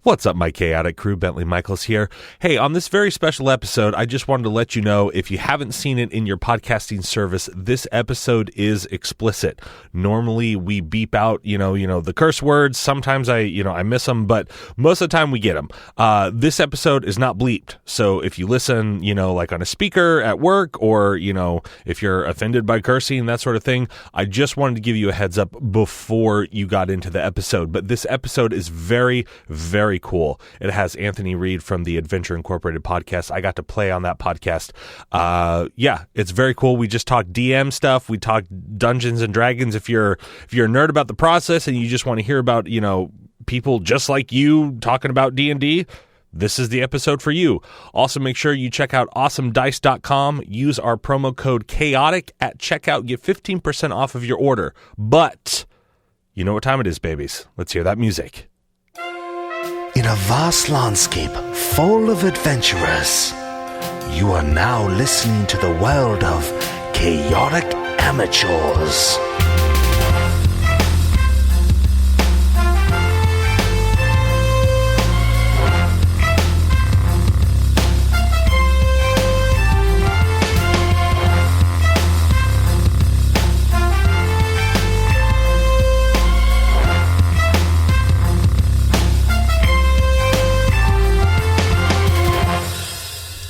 What's up, my chaotic crew? Bentley Michaels here. Hey, on this very special episode, I just wanted to let you know, if you haven't seen it in your podcasting service, this episode is explicit. Normally, we beep out, the curse words. Sometimes I miss them, but most of the time we get them. This episode is not bleeped. So if you listen, like on a speaker at work, or, if you're offended by cursing, that sort of thing, I just wanted to give you a heads up before you got into the episode. But this episode is very, very cool. It has Anthony Reed from the Adventure Incorporated podcast. I got to play on that podcast. It's very cool. We just talked DM stuff. We talked Dungeons and Dragons. If you're a nerd about the process and you just want to hear about, people just like you talking about D&D, this is the episode for you. Also, make sure you check out awesomedice.com. Use our promo code chaotic at checkout. Get 15% off of your order. But you know what time it is, babies. Let's hear that music. In a vast landscape full of adventurers, you are now listening to the world of chaotic amateurs.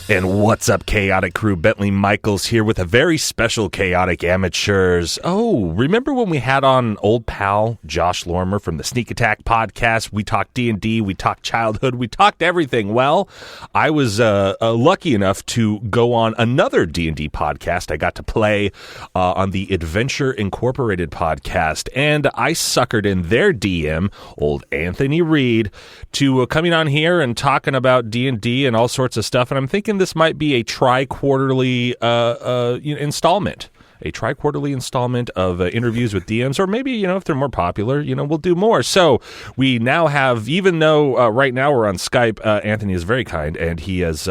And what's up, chaotic crew? Bentley Michaels here with a very special Chaotic Amateurs. Oh, remember when we had on old pal Josh Lorimer from the Sneak Attack podcast? We talked D&D, we talked childhood, we talked everything. Well, I was lucky enough to go on another D&D podcast. I got to play on the Adventure Incorporated podcast, and I suckered in their DM, old Anthony Reed, to coming on here and talking about D&D and all sorts of stuff. And I'm thinking this might be a tri-quarterly installment. A tri-quarterly installment of interviews with DMs, or maybe, if they're more popular, we'll do more. So we now have, even though right now we're on Skype, Anthony is very kind, and he has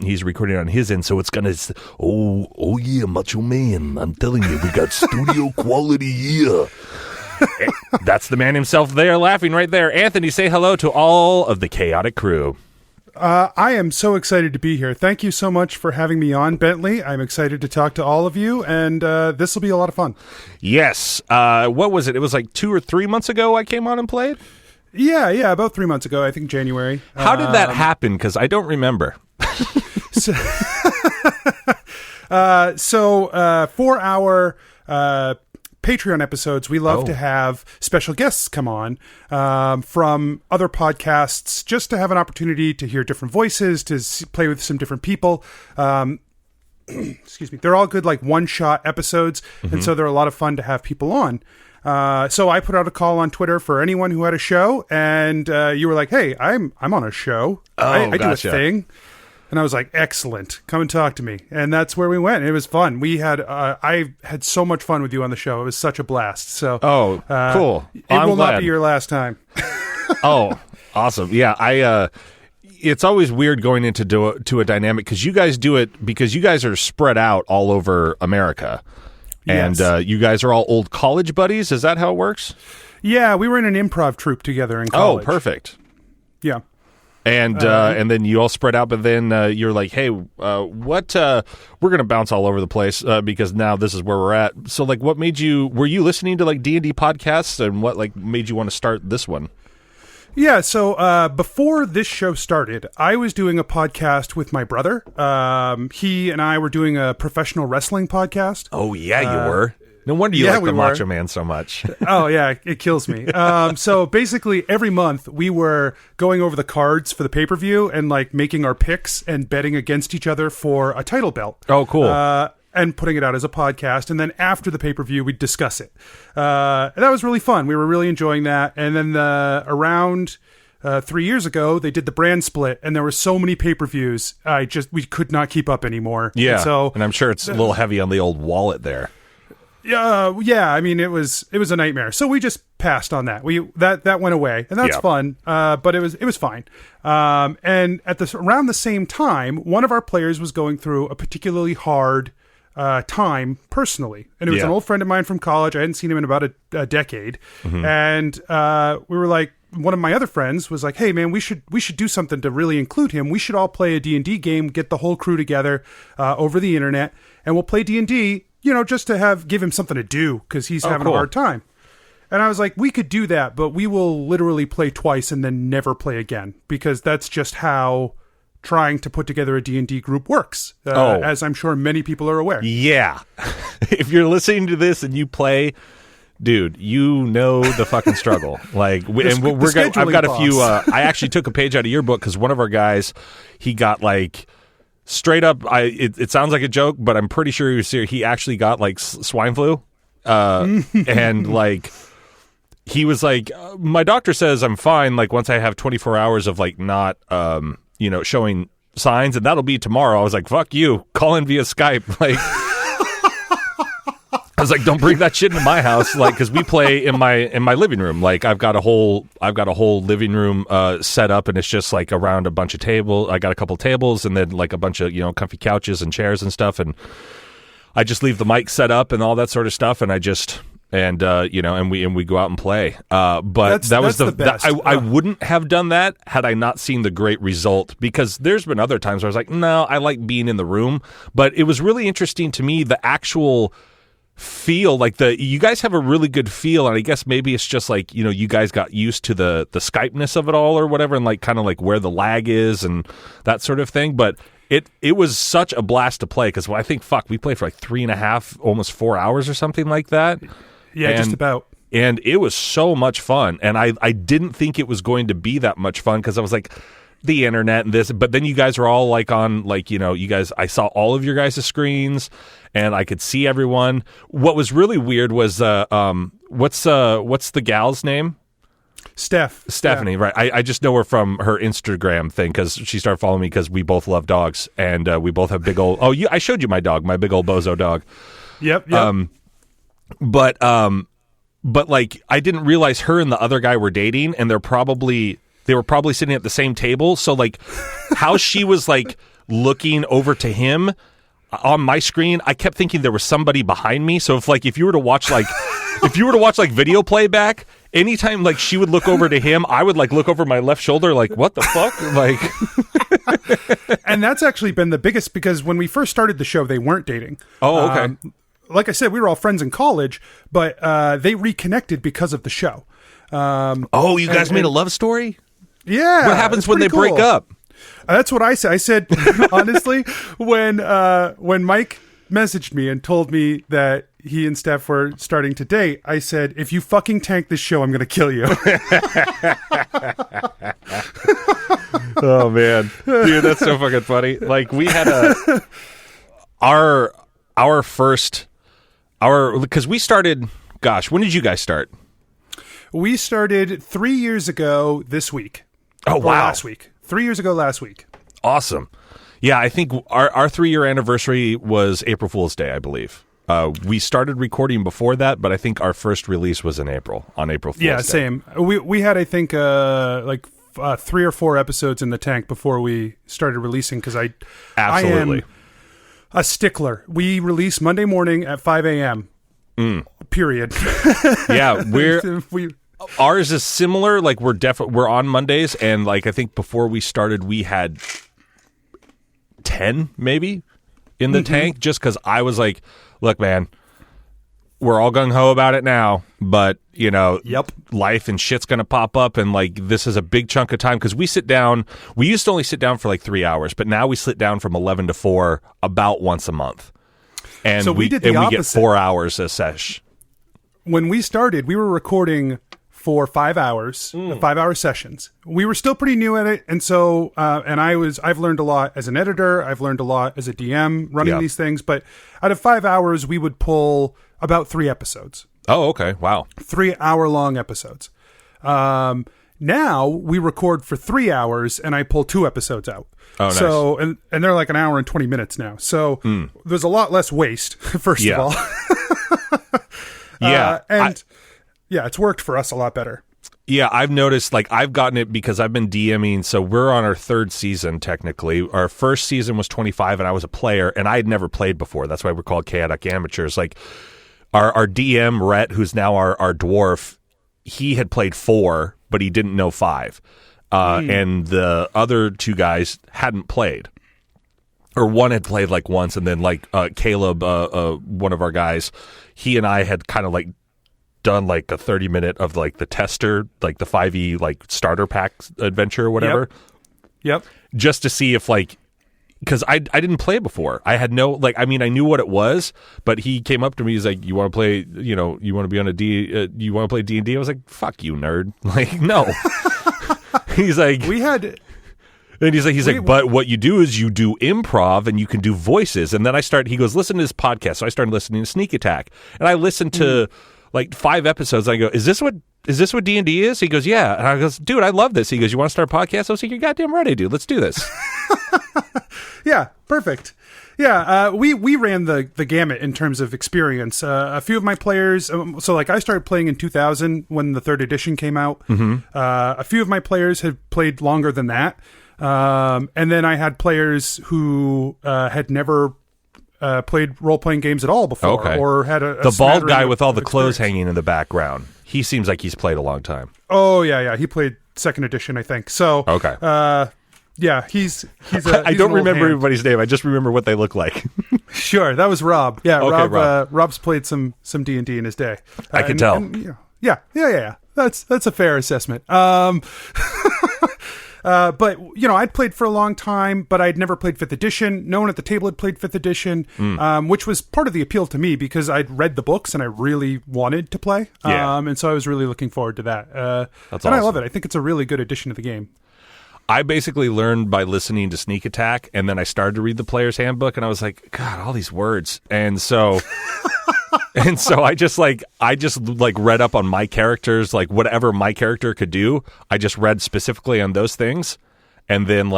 he's recording on his end, so it's gonna. Oh yeah, Macho Man! I'm telling you, we got studio quality here. That's the man himself there, laughing right there. Anthony, say hello to all of the chaotic crew. I am so excited to be here. Thank you so much for having me on, Bentley. I'm excited to talk to all of you, and this will be a lot of fun. Yes. What was it? It was like 2 or 3 months ago I came on and played? Yeah, about 3 months ago, I think January. How did that happen? Because I don't remember. So for our Patreon episodes, we love to have special guests come on from other podcasts, just to have an opportunity to hear different voices, to play with some different people. Excuse me. They're all good, like one-shot episodes, and so they're a lot of fun to have people on. So I put out a call on Twitter for anyone who had a show, and you were like, "Hey, I'm on a show. I gotcha. do a thing." And I was like, excellent. Come and talk to me. And that's where we went. It was fun. We had, I had so much fun with you on the show. It was such a blast. So, cool. It will not be your last time. Oh, awesome. Yeah. It's always weird going into a dynamic, because you guys do it because you guys are spread out all over America. Yes. And you guys are all old college buddies. Is that how it works? Yeah. We were in an improv troupe together in college. Oh, perfect. Yeah. And then you all spread out, but then you're like, hey, we're going to bounce all over the place because now this is where we're at. So, like, what made you, were you listening to, like, D&D podcasts, and what, like, made you want to start this one? Yeah, so before this show started, I was doing a podcast with my brother. He and I were doing a professional wrestling podcast. Oh, yeah, you were. No wonder you like the Macho Man so much. Oh, yeah, it kills me. So basically, every month we were going over the cards for the pay-per-view and like making our picks and betting against each other for a title belt. Oh, cool. And putting it out as a podcast. And then after the pay-per-view, we'd discuss it. And that was really fun. We were really enjoying that. And then around 3 years ago, they did the brand split, and there were so many pay-per-views, we could not keep up anymore. Yeah, and I'm sure it's a little heavy on the old wallet there. Yeah, I mean, it was a nightmare. So we just passed on that. That went away, and that's fun. But it was fine. And around the same time, one of our players was going through a particularly hard time personally, and it was an old friend of mine from college. I hadn't seen him in about a decade, and we were like, one of my other friends was like, hey man, we should do something to really include him. We should all play a D&D game, get the whole crew together over the internet, and we'll play D&D, just to give him something to do, because he's having a hard time. And I was like, we could do that, but we will literally play twice and then never play again, because that's just how trying to put together a D&D group works, as I'm sure many people are aware. Yeah. If you're listening to this and you play, dude, you know the fucking struggle. Like, I've got a few. I actually took a page out of your book because one of our guys, he got like straight up. It sounds like a joke, but I'm pretty sure he was serious. He actually got like swine flu, and like. He was like, my doctor says I'm fine, like, once I have 24 hours of, like, not, showing signs, and that'll be tomorrow. I was like, fuck you. Call in via Skype. Like, I was like, don't bring that shit into my house, like, because we play in my living room. Like, I've got a whole living room set up, and it's just, like, around a bunch of tables. I got a couple tables, and then, like, a bunch of, comfy couches and chairs and stuff, and I just leave the mic set up and all that sort of stuff, and I just... And we go out and play. But that was the best. I wouldn't have done that had I not seen the great result, because there's been other times where I was like, no, I like being in the room. But it was really interesting to me, the actual feel, like you guys have a really good feel, and I guess maybe it's just like, you guys got used to the Skype-ness of it all or whatever, and like kind of like where the lag is and that sort of thing. But it was such a blast to play, because I think we played for like 3.5, almost 4 hours or something like that. Yeah, just about. And it was so much fun. And I didn't think it was going to be that much fun, because I was like, the internet and this. But then you guys are all like on, like, you guys, I saw all of your guys' screens and I could see everyone. What was really weird was, what's the gal's name? Stephanie, yeah. Right. I just know her from her Instagram thing, because she started following me because we both love dogs, and we both have big old... I showed you my dog, my big old bozo dog. Yep. But like, I didn't realize her and the other guy were dating, and they were probably sitting at the same table. So like, how she was like looking over to him on my screen, I kept thinking there was somebody behind me. So if you were to watch video playback, anytime like she would look over to him, I would like look over my left shoulder, like, what the fuck? Like, and that's actually been the biggest, because when we first started the show, they weren't dating. Oh, okay. Like I said, we were all friends in college, but they reconnected because of the show. You guys made a love story? Yeah. What happens when they break up? That's what I said. I said, honestly, when Mike messaged me and told me that he and Steph were starting to date, I said, if you fucking tank this show, I'm going to kill you. Oh, man. Dude, that's so fucking funny. Like, we had because we started, gosh, when did you guys start? We started 3 years ago this week. Oh, wow. Last week. 3 years ago last week. Awesome. Yeah, I think our 3-year anniversary was April Fool's Day, I believe. We started recording before that, but I think our first release was on April Fool's Day. Yeah, same. We had, I think, 3 or 4 episodes in the tank before we started releasing, because I am a stickler. We release Monday morning at 5 a.m. Period. Yeah, ours is similar. Like, we're on Mondays, and like I think before we started, we had 10 maybe in the tank, just because I was like, look, man, we're all gung-ho about it now, but life and shit's gonna pop up, and like, this is a big chunk of time, because we used to only sit down for like 3 hours, but now we sit down from 11 to 4 about once a month, and so we did the opposite. We get 4 hours a sesh. When we started, we were recording for 5 hours, 5-hour sessions. We were still pretty new at it, and so I've learned a lot as an editor. I've learned a lot as a DM running these things. But out of 5 hours, we would pull about 3 episodes. Oh, okay, wow, 3-hour-long episodes. Now we record for 3 hours, and I pull 2 episodes out. Oh, nice. So and they're like an hour and 20 minutes now. So there's a lot less waste. First of all. Yeah. It's worked for us a lot better. Yeah, I've noticed, like, I've gotten it because I've been DMing, so we're on our 3rd season, technically. Our first season was 25, and I was a player, and I had never played before. That's why we're called Chaotic Amateurs. Like, our DM, Rhett, who's now our dwarf, he had played 4 but he didn't know 5. And the other 2 guys hadn't played. Or one had played like once, and then like Caleb, one of our guys, he and I had kind of like done like a 30-minute of like the tester, like the 5e like starter pack adventure or whatever. Yep. Just to see if like, because I didn't play before. I had no, like, I mean, I knew what it was, but he came up to me, he's like, you want to play, you know, you want to be on you want to play D&D? I was like, fuck you, nerd. Like, no. He's like, and he's like, but what you do is you do improv and you can do voices. And then he goes, listen to this podcast. So I started listening to Sneak Attack, and I listened to like 5 episodes. And I go, is this what D&D is? He goes, yeah. And I goes, dude, I love this. He goes, you want to start a podcast? I was like, you're goddamn right, dude. Let's do this. Yeah, perfect. Yeah, we ran the gamut in terms of experience. A few of my players, so like I started playing in 2000 when the 3rd edition came out. A few of my players had played longer than that. And then I had players who had never played role-playing games at all before, or had the bald guy with all the clothes hanging in the background. He seems like he's played a long time. Oh yeah, he played 2nd edition, I think. So yeah, he's I don't remember everybody's name. I just remember what they look like. Sure, that was Rob. Yeah, Rob. Rob's played some D&D in his day. I can tell. Yeah. That's a fair assessment. But, you know, I'd played for a long time, but I'd never played 5th edition. No one at the table had played 5th edition, which was part of the appeal to me because I'd read the books and I really wanted to play. And so I was really looking forward to that. That's awesome. I love it. I think it's a really good addition to the game. I basically learned by listening to Sneak Attack, and then I started to read the player's handbook, and I was like, God, all these words. And so... And so I just read up on my characters, like whatever my character could do. I just read specifically on those things, and then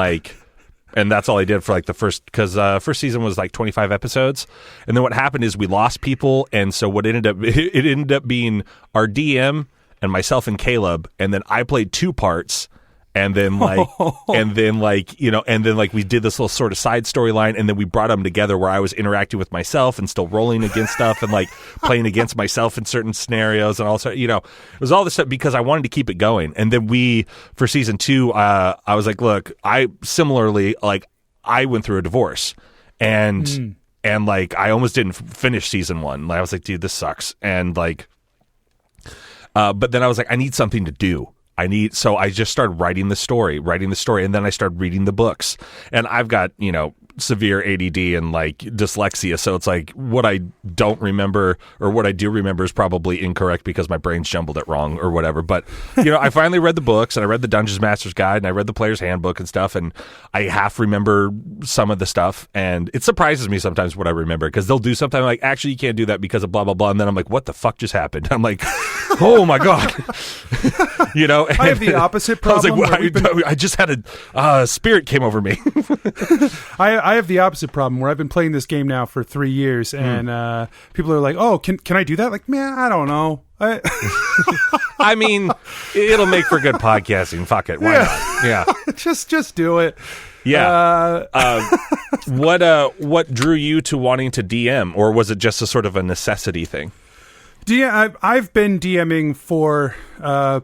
and that's all I did for like the first season was like 25 episodes, and then what happened is we lost people, and so what ended up being our DM and myself and Caleb, and then I played 2 parts. And then we did this little sort of side storyline, and then we brought them together where I was interacting with myself and still rolling against stuff and like playing against myself in certain scenarios, and also, you know, it was all this stuff because I wanted to keep it going. And then for season 2, I was like, look, I went through a divorce, and like I almost didn't finish season 1. Like, I was like, dude, this sucks, and like, but then I was like, I need something to do. So I just started writing the story, and then I started reading the books. And I've got, you know, severe ADD and like dyslexia, so it's like what I don't remember or what I do remember is probably incorrect because my brain's jumbled it wrong or whatever. But, you know, I finally read the books, and I read the Dungeons Master's Guide, and I read the Player's Handbook and stuff, and I half remember some of the stuff, and it surprises me sometimes what I remember, because they'll do something like, actually, you can't do that because of blah, blah, blah, and then I'm like, what the fuck just happened? I'm like, oh my God. You know, I have the opposite problem. I was like, I just had a spirit came over me. I have the opposite problem where I've been playing this game now for 3 years, and people are like, oh, can I do that? Like, man, I don't know. I mean, it'll make for good podcasting. Fuck it. Why not? Yeah. just do it. Yeah. What drew you to wanting to DM, or was it just a sort of a necessity thing? I've been DMing for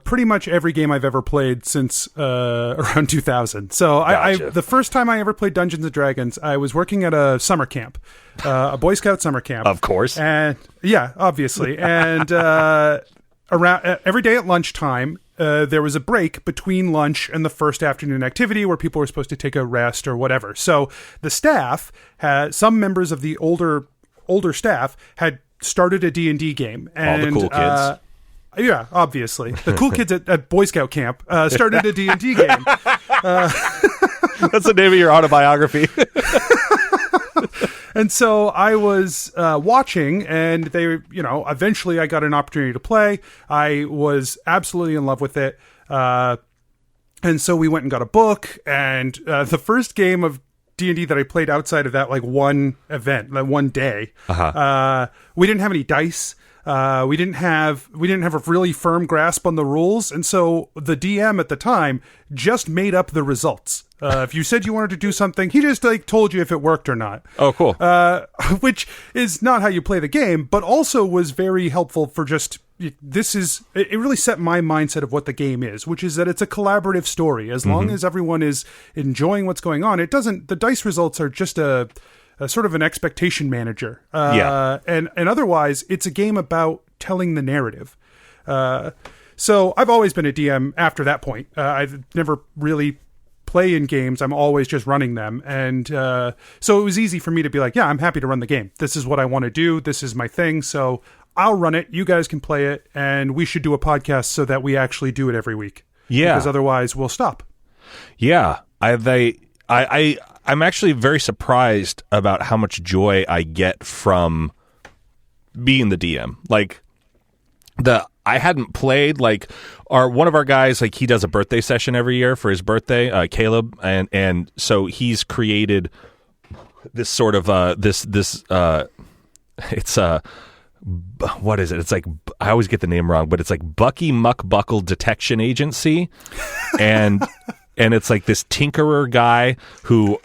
pretty much every game I've ever played since around 2000. So Gotcha. the first time I ever played Dungeons & Dragons, I was working at a summer camp, a Boy Scout summer camp. Of course. And yeah, obviously. And around every day at lunchtime, there was a break between lunch and the first afternoon activity where people were supposed to take a rest or whatever. So the staff some members of the older staff had started a D&D game. And, all the cool kids. Yeah, obviously. The cool kids at Boy Scout camp started a D&D game. That's the name of your autobiography. And so I was watching, and they, you know, eventually I got an opportunity to play. I was absolutely in love with it. And so we went and got a book, and the first game of D&D that I played outside of that like one event, that one day, we didn't have any dice. We didn't have a really firm grasp on the rules, and so the DM at the time just made up the results. If you said you wanted to do something, he just like told you if it worked or not. Oh, cool. Which is not how you play the game, but also was very helpful for just, this is, it really set my mindset of what the game is, which is that it's a collaborative story. As long as everyone is enjoying what's going on, the dice results are just a sort of an expectation manager. And otherwise, it's a game about telling the narrative. So I've always been a DM after that point. I've never really play in games. I'm always just running them. And so it was easy for me to be like, yeah, I'm happy to run the game. This is what I want to do. This is my thing. So I'll run it. You guys can play it. And we should do a podcast so that we actually do it every week. Yeah. Because otherwise we'll stop. Yeah. I'm actually very surprised about how much joy I get from being the DM. Like, I hadn't played, like, one of our guys, like, he does a birthday session every year for his birthday, Caleb, and so he's created this sort of it's what is it? It's like, I always get the name wrong, but it's like Bucky Muckbuckle Detection Agency, and it's like this tinkerer guy who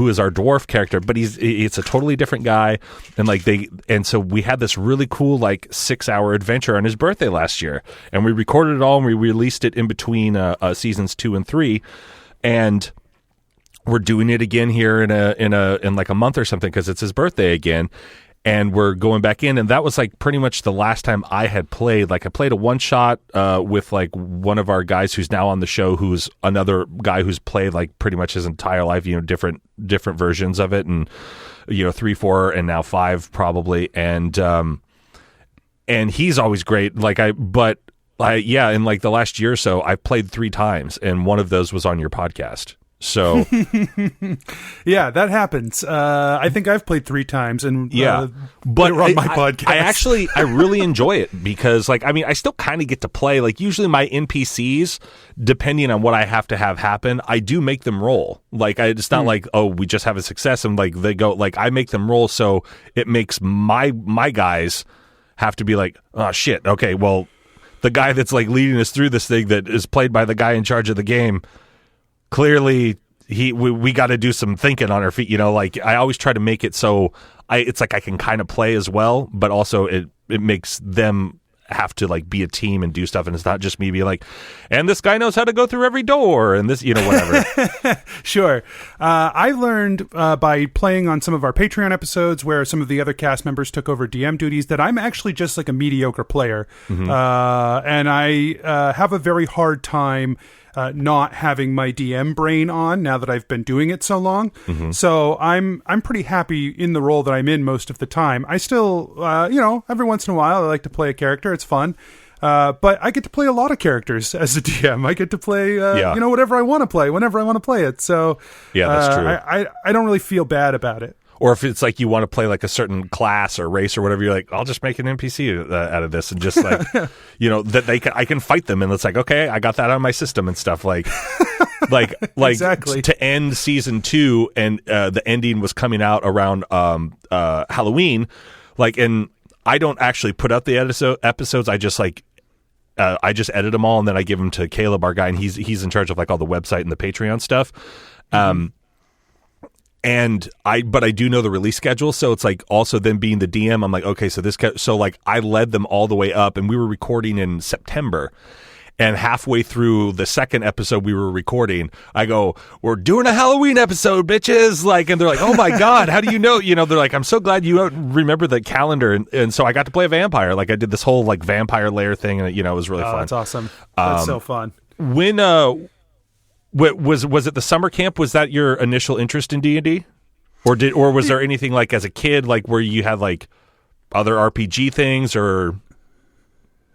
is our dwarf character, but it's a totally different guy. And so we had this really cool, like, 6-hour adventure on his birthday last year, and we recorded it all and we released it in between seasons 2 and 3. And we're doing it again here in like a month or something, because it's his birthday again. And we're going back in, and that was like pretty much the last time I had played. Like, I played a one shot with like one of our guys who's now on the show, who's another guy who's played like pretty much his entire life, different versions of it, and 3, 4, and now 5 probably. And he's always great. In like the last year or so, I've played 3 times, and one of those was on your podcast. So yeah, that happens. I think I've played 3 times, and but on my podcast. I really enjoy it, because, like, I mean, I still kind of get to play. Like, usually my NPCs, depending on what I have to have happen, I do make them roll. Like, it's not like, oh, we just have a success and like they go. Like, I make them roll, so it makes my guys have to be like, oh shit, okay, well, the guy that's like leading us through this thing that is played by the guy in charge of the game, clearly we got to do some thinking on our feet, like, I always try to make it so it's like I can kind of play as well, but also it makes them have to like be a team and do stuff, and it's not just me being like, and this guy knows how to go through every door, and this, whatever. Sure. I learned by playing on some of our Patreon episodes where some of the other cast members took over DM duties that I'm actually just like a mediocre player. And I have a very hard time not having my DM brain on now that I've been doing it so long. So I'm pretty happy in the role that I'm in most of the time. I still, every once in a while I like to play a character. It's fun. But I get to play a lot of characters as a DM. I get to play, whatever I want to play, whenever I want to play it. So yeah, that's true. I don't really feel bad about it. Or if it's like you want to play like a certain class or race or whatever, you're like, I'll just make an NPC out of this, and just like, that I can fight them, and it's like, okay, I got that on my system and stuff. Like exactly. To end season 2, and the ending was coming out around Halloween, like, and I don't actually put out the episodes. I just like. I just edit them all, and then I give them to Caleb, our guy, and he's in charge of like all the website and the Patreon stuff. But I do know the release schedule, so it's like, also then being the DM, I'm like, okay, so like I led them all the way up, and we were recording in September, and halfway through the second episode we were recording, I go, we're doing a Halloween episode, bitches, like, and they're like, oh my god, how do you know? They're like, I'm so glad you remember the calendar, and so I got to play a vampire. Like, I did this whole like vampire lair thing, and it was really fun. That's awesome. That's so fun. When was it the summer camp? Was that your initial interest in D&D? Or was there anything like as a kid, like where you had like other RPG things, or?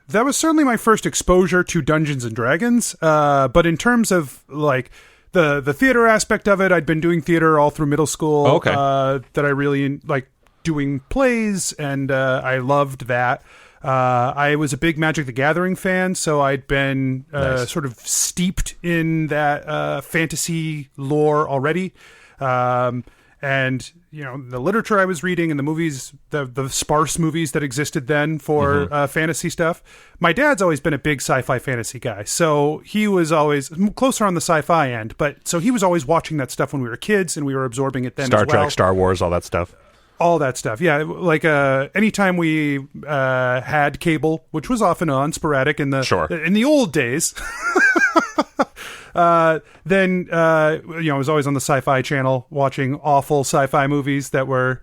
That was certainly my first exposure to Dungeons and Dragons. But in terms of like the theater aspect of it, I'd been doing theater all through middle school. Okay. That I really like doing plays, and I loved that. I was a big Magic the Gathering fan, so I'd been Nice. sort of steeped in that fantasy lore already. And, the literature I was reading and the movies, the sparse movies that existed then for fantasy stuff. My dad's always been a big sci-fi fantasy guy, so he was always closer on the sci-fi end. But so he was always watching that stuff when we were kids, and we were absorbing it then Star as well. Trek, Star Wars, all that stuff. All that stuff. Yeah, like anytime we had cable, which was often on sporadic in the old days. Then I was always on the Sci-Fi Channel watching awful sci-fi movies that were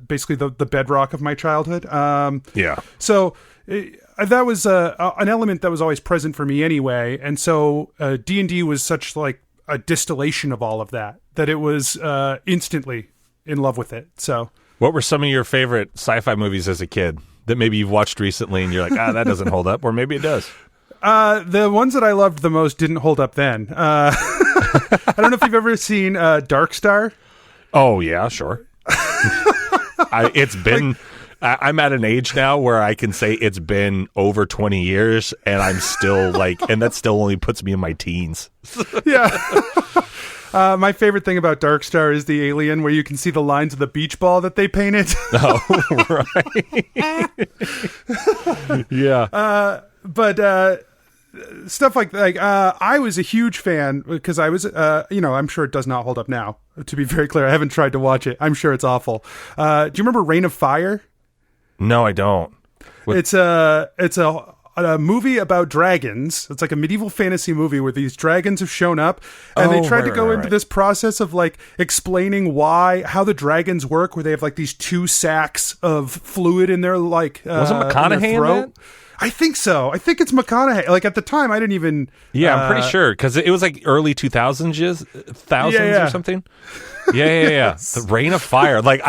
basically the bedrock of my childhood. So that was an element that was always present for me anyway, and so D&D was such like a distillation of all of that it was instantly in love with it. So, what were some of your favorite sci-fi movies as a kid that maybe you've watched recently and you're like, that doesn't hold up, or maybe it does? The ones that I loved the most didn't hold up then. I don't know if you've ever seen Dark Star. Oh yeah, sure. It's been. I'm at an age now where I can say it's been over 20 years, and I'm still like, and that still only puts me in my teens. Yeah. My favorite thing about Dark Star is the alien where you can see the lines of the beach ball that they painted. Oh, right. Yeah. But stuff like I was a huge fan because I was, I'm sure it does not hold up now. To be very clear, I haven't tried to watch it. I'm sure it's awful. Do you remember Reign of Fire? No, I don't. It's a movie about dragons. It's like a medieval fantasy movie where these dragons have shown up, and they tried to go into this process of like explaining how the dragons work, where they have like these 2 sacks of fluid in their like wasn't McConaughey in that? I think so. I think it's McConaughey. Like at the time, I didn't even. Yeah, I'm pretty sure because it was like early 2000s or something. Yeah. Yes. The Reign of Fire. Like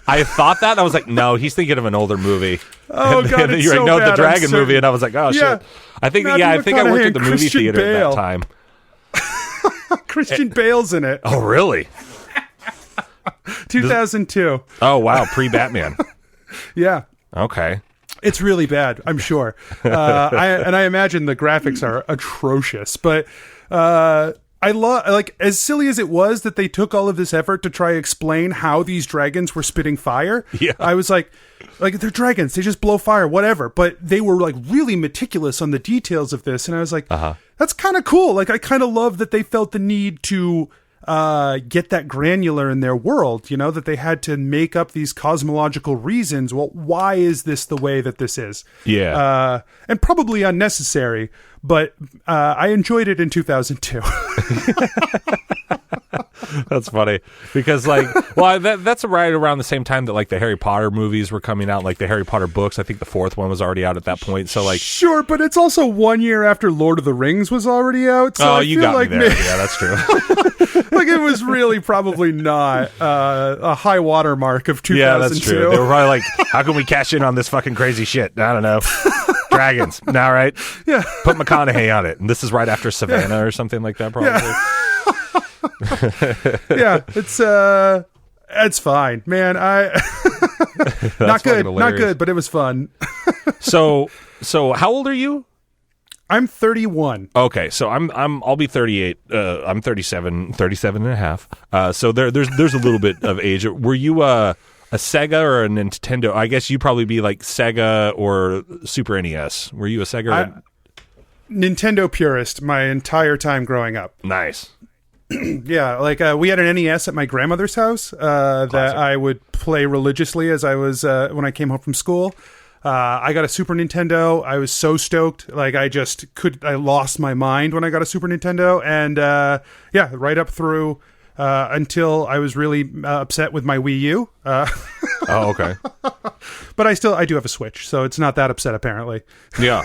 I thought that. I was like, no, he's thinking of an older movie. Oh God, it's you're so like, no, bad. the dragon movie, and I was like, oh shit. I think I worked at the movie theater at that time. Christian Bale's in it. Oh really? 2002. Oh wow, pre-Batman. Yeah. Okay. It's really bad, I'm sure. I imagine the graphics are atrocious, but I love, like, as silly as it was that they took all of this effort to try to explain how these dragons were spitting fire. Yeah. I was like they're dragons, they just blow fire, whatever. But they were like really meticulous on the details of this, and I was like, that's kind of cool. Like, I kind of love that they felt the need to get that granular in their world, that they had to make up these cosmological reasons. Well, why is this the way that this is? Yeah. And probably unnecessary, but I enjoyed it in 2002. That's funny because that's right around the same time that like the Harry Potter movies were coming out, like the Harry Potter books. I think the 4th one was already out at that point. So like, sure, but it's also 1 year after Lord of the Rings was already out. So you got me there. Yeah, that's true. Like, it was really probably not a high water mark of 2002. Yeah, that's true. They were probably like, how can we cash in on this fucking crazy shit? I don't know. Dragons. All right. Yeah. Put McConaughey on it. And this is right after Savannah or something like that, probably. Yeah. Yeah, it's fine, man. Not good, but it was fun. So how old are you? I'm 31. Okay, so I'll be 38. I'm 37 and a half. So there's a little bit of age. Were you a Sega or a Nintendo? I guess you'd probably be like Sega or Super NES. Were you a Sega? Nintendo purist my entire time growing up. Nice. Yeah, like we had an NES at my grandmother's house that I would play religiously as I was when I came home from school. I got a Super Nintendo. I was so stoked. Like, I lost my mind when I got a Super Nintendo. And right up through until I was really upset with my Wii U. Oh, okay. But I do have a Switch, so it's not that upset apparently. Yeah.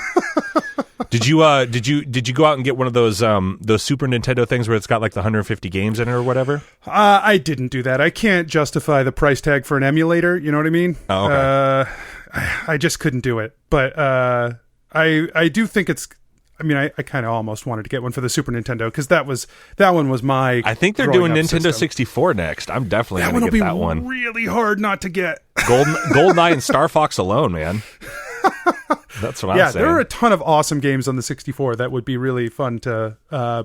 Did you go out and get one of those Super Nintendo things where it's got like the 150 games in it or whatever? I didn't do that. I can't justify the price tag for an emulator. You know what I mean? Oh, okay. I just couldn't do it. But I do think it's. I mean, I kind of almost wanted to get one for the Super Nintendo because that one was my. I think they're doing Nintendo 64 next. I'm definitely going to get that one. That one will be really hard not to get. GoldenEye and Star Fox alone, man. That's what I'm saying. Yeah, there are a ton of awesome games on the 64 that would be really fun to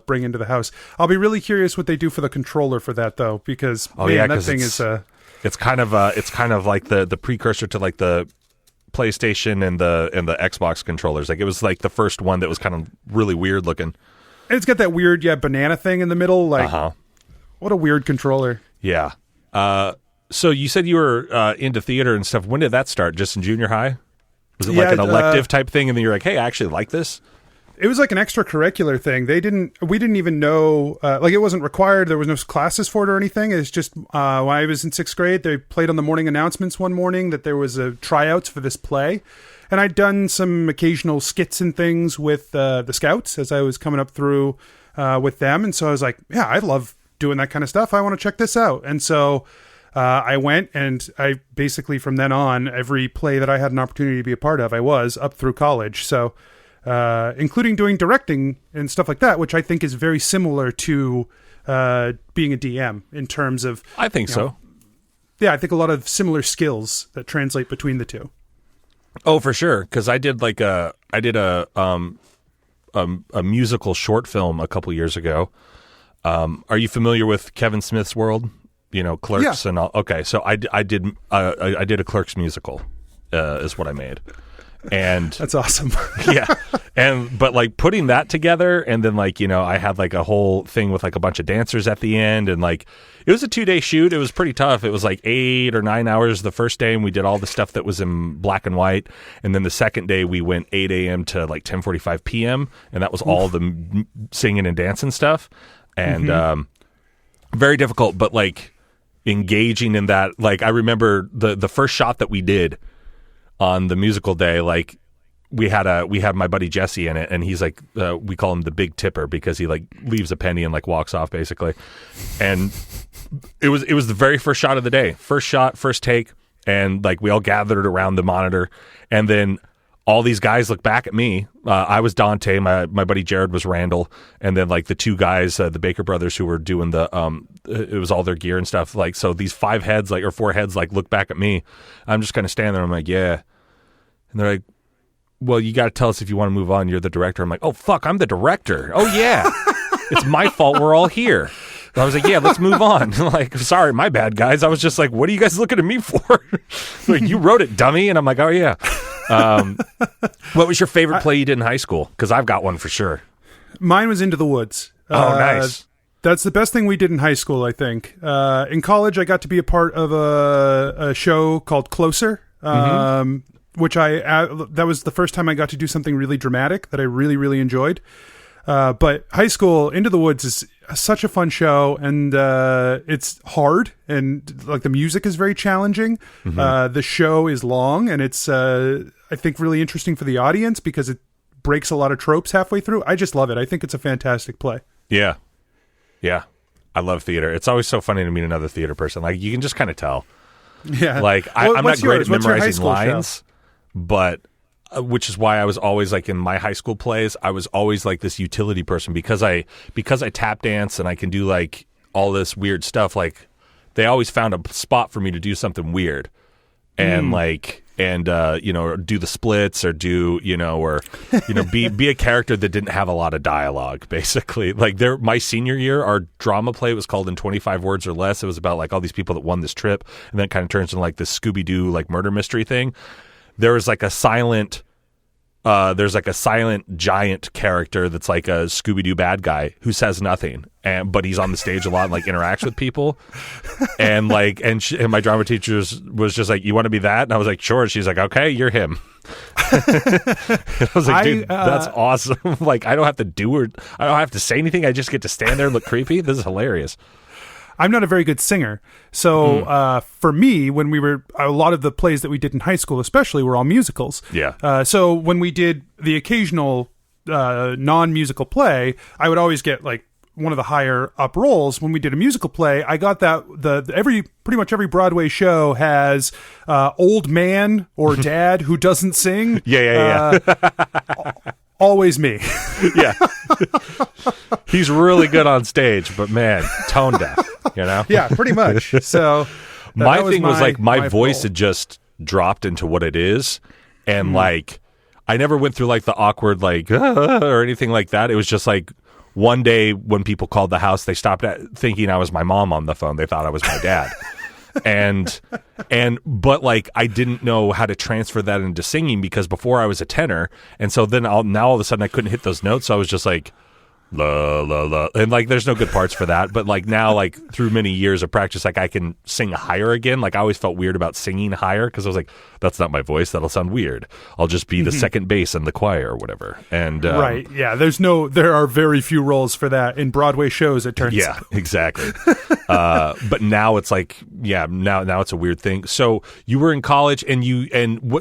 bring into the house. I'll be really curious what they do for the controller for that though, because that thing is. It's kind of like the precursor to like the PlayStation and the Xbox controllers. Like, it was like the first one that was kind of really weird looking. And it's got that weird banana thing in the middle. Like, what a weird controller. Yeah. So you said you were into theater and stuff. When did that start? Just in junior high? Was it like an elective type thing? And then you're like, hey, I actually like this? It was like an extracurricular thing. We didn't even know, like it wasn't required. There was no classes for it or anything. It's just when I was in 6th grade, they played on the morning announcements one morning that there was a tryouts for this play. And I'd done some occasional skits and things with the Scouts as I was coming up through with them. And so I was like, yeah, I love doing that kind of stuff. I want to check this out. And so I went, and I basically from then on, every play that I had an opportunity to be a part of, I was up through college. So including doing directing and stuff like that, which I think is very similar to being a DM in terms of... I think so. Yeah, I think a lot of similar skills that translate between the two. Oh, for sure. Because I did a musical short film a couple years ago. Are you familiar with Kevin Smith's world? Clerks and all. Okay, so I did a Clerks musical, is what I made. And that's awesome. Yeah. But like putting that together, and then like, I had like a whole thing with like a bunch of dancers at the end, and like it was a 2-day shoot. It was pretty tough. It was like 8 or 9 hours the first day, and we did all the stuff that was in black and white. And then the second day we went 8 a.m. to like 10:45 p.m. and that was all the singing and dancing stuff. And very difficult, but like engaging in that. Like I remember the first shot that we did on the musical day, like we had my buddy Jesse in it, and he's like, we call him the Big Tipper because he like leaves a penny and like walks off basically. And it was the very first shot of the day, first shot, first take, and like we all gathered around the monitor, and then all these guys look back at me. I was Dante, my buddy Jared was Randall, and then like the two guys, the Baker brothers, who were doing the it was all their gear and stuff. Like, so these 5 heads, like, or 4 heads, like look back at me. I'm just kind of standing there. I'm like, yeah. And they're like, well, you got to tell us if you want to move on. You're the director. I'm like, oh fuck, I'm the director. Oh yeah, it's my fault. We're all here. And I was like, yeah, let's move on. Like, sorry, my bad, guys. I was just like, what are you guys looking at me for? Like, you wrote it, dummy. And I'm like, oh yeah. What was your favorite play you did in high school? Because I've got one for sure. Mine was Into the Woods. Oh, nice. That's the best thing we did in high school, I think. In college, I got to be a part of a show called Closer, which that was the first time I got to do something really dramatic that I really, really enjoyed. But high school, Into the Woods is such a fun show, and it's hard, and like the music is very challenging. The show is long, and it's I think really interesting for the audience because it breaks a lot of tropes halfway through. I just love it. I think it's a fantastic play. Yeah. I love theater. It's always so funny to meet another theater person. Like, you can just kind of tell. Yeah. Like, I'm not great at memorizing lines, but which is why I was always like in my high school plays, I was always like this utility person because I tap dance and I can do like all this weird stuff. Like, they always found a spot for me to do something weird, and do the splits, or do be a character that didn't have a lot of dialogue, basically. Like, my senior year, our drama play was called In 25 Words or Less. It was about like all these people that won this trip, and then it kind of turns into like this Scooby-Doo like murder mystery thing. There was like a silent giant character that's like a Scooby-Doo bad guy who says nothing, but he's on the stage a lot and like interacts with people. And like, and my drama teacher was just like, you want to be that? And I was like, sure. She's like, okay, you're him. I was like, dude, that's awesome. Like, I don't have to say anything. I just get to stand there and look creepy. This is hilarious. I'm not a very good singer. So for me, when a lot of the plays that we did in high school especially were all musicals. Yeah. So when we did the occasional non-musical play, I would always get like one of the higher up roles. When we did a musical play, I got that pretty much every Broadway show has old man or dad who doesn't sing. Yeah. Always me. Yeah. He's really good on stage, but man, tone deaf, Yeah, pretty much. So my thing was like my voice had just dropped into what it is, and like I never went through like the awkward like or anything like that. It was just like one day when people called the house, they stopped thinking I was my mom on the phone. They thought I was my dad. But like I didn't know how to transfer that into singing because before I was a tenor, and so then now all of a sudden I couldn't hit those notes. So I was just like, la la la, and like there's no good parts for that, but like now, like through many years of practice, like I can sing higher again. Like I always felt weird about singing higher because I was like, that's not my voice, that'll sound weird, I'll just be the second bass in the choir or whatever. And right, yeah, there are very few roles for that in Broadway shows, it turns out. Exactly. But now it's like, now it's a weird thing. So you were in college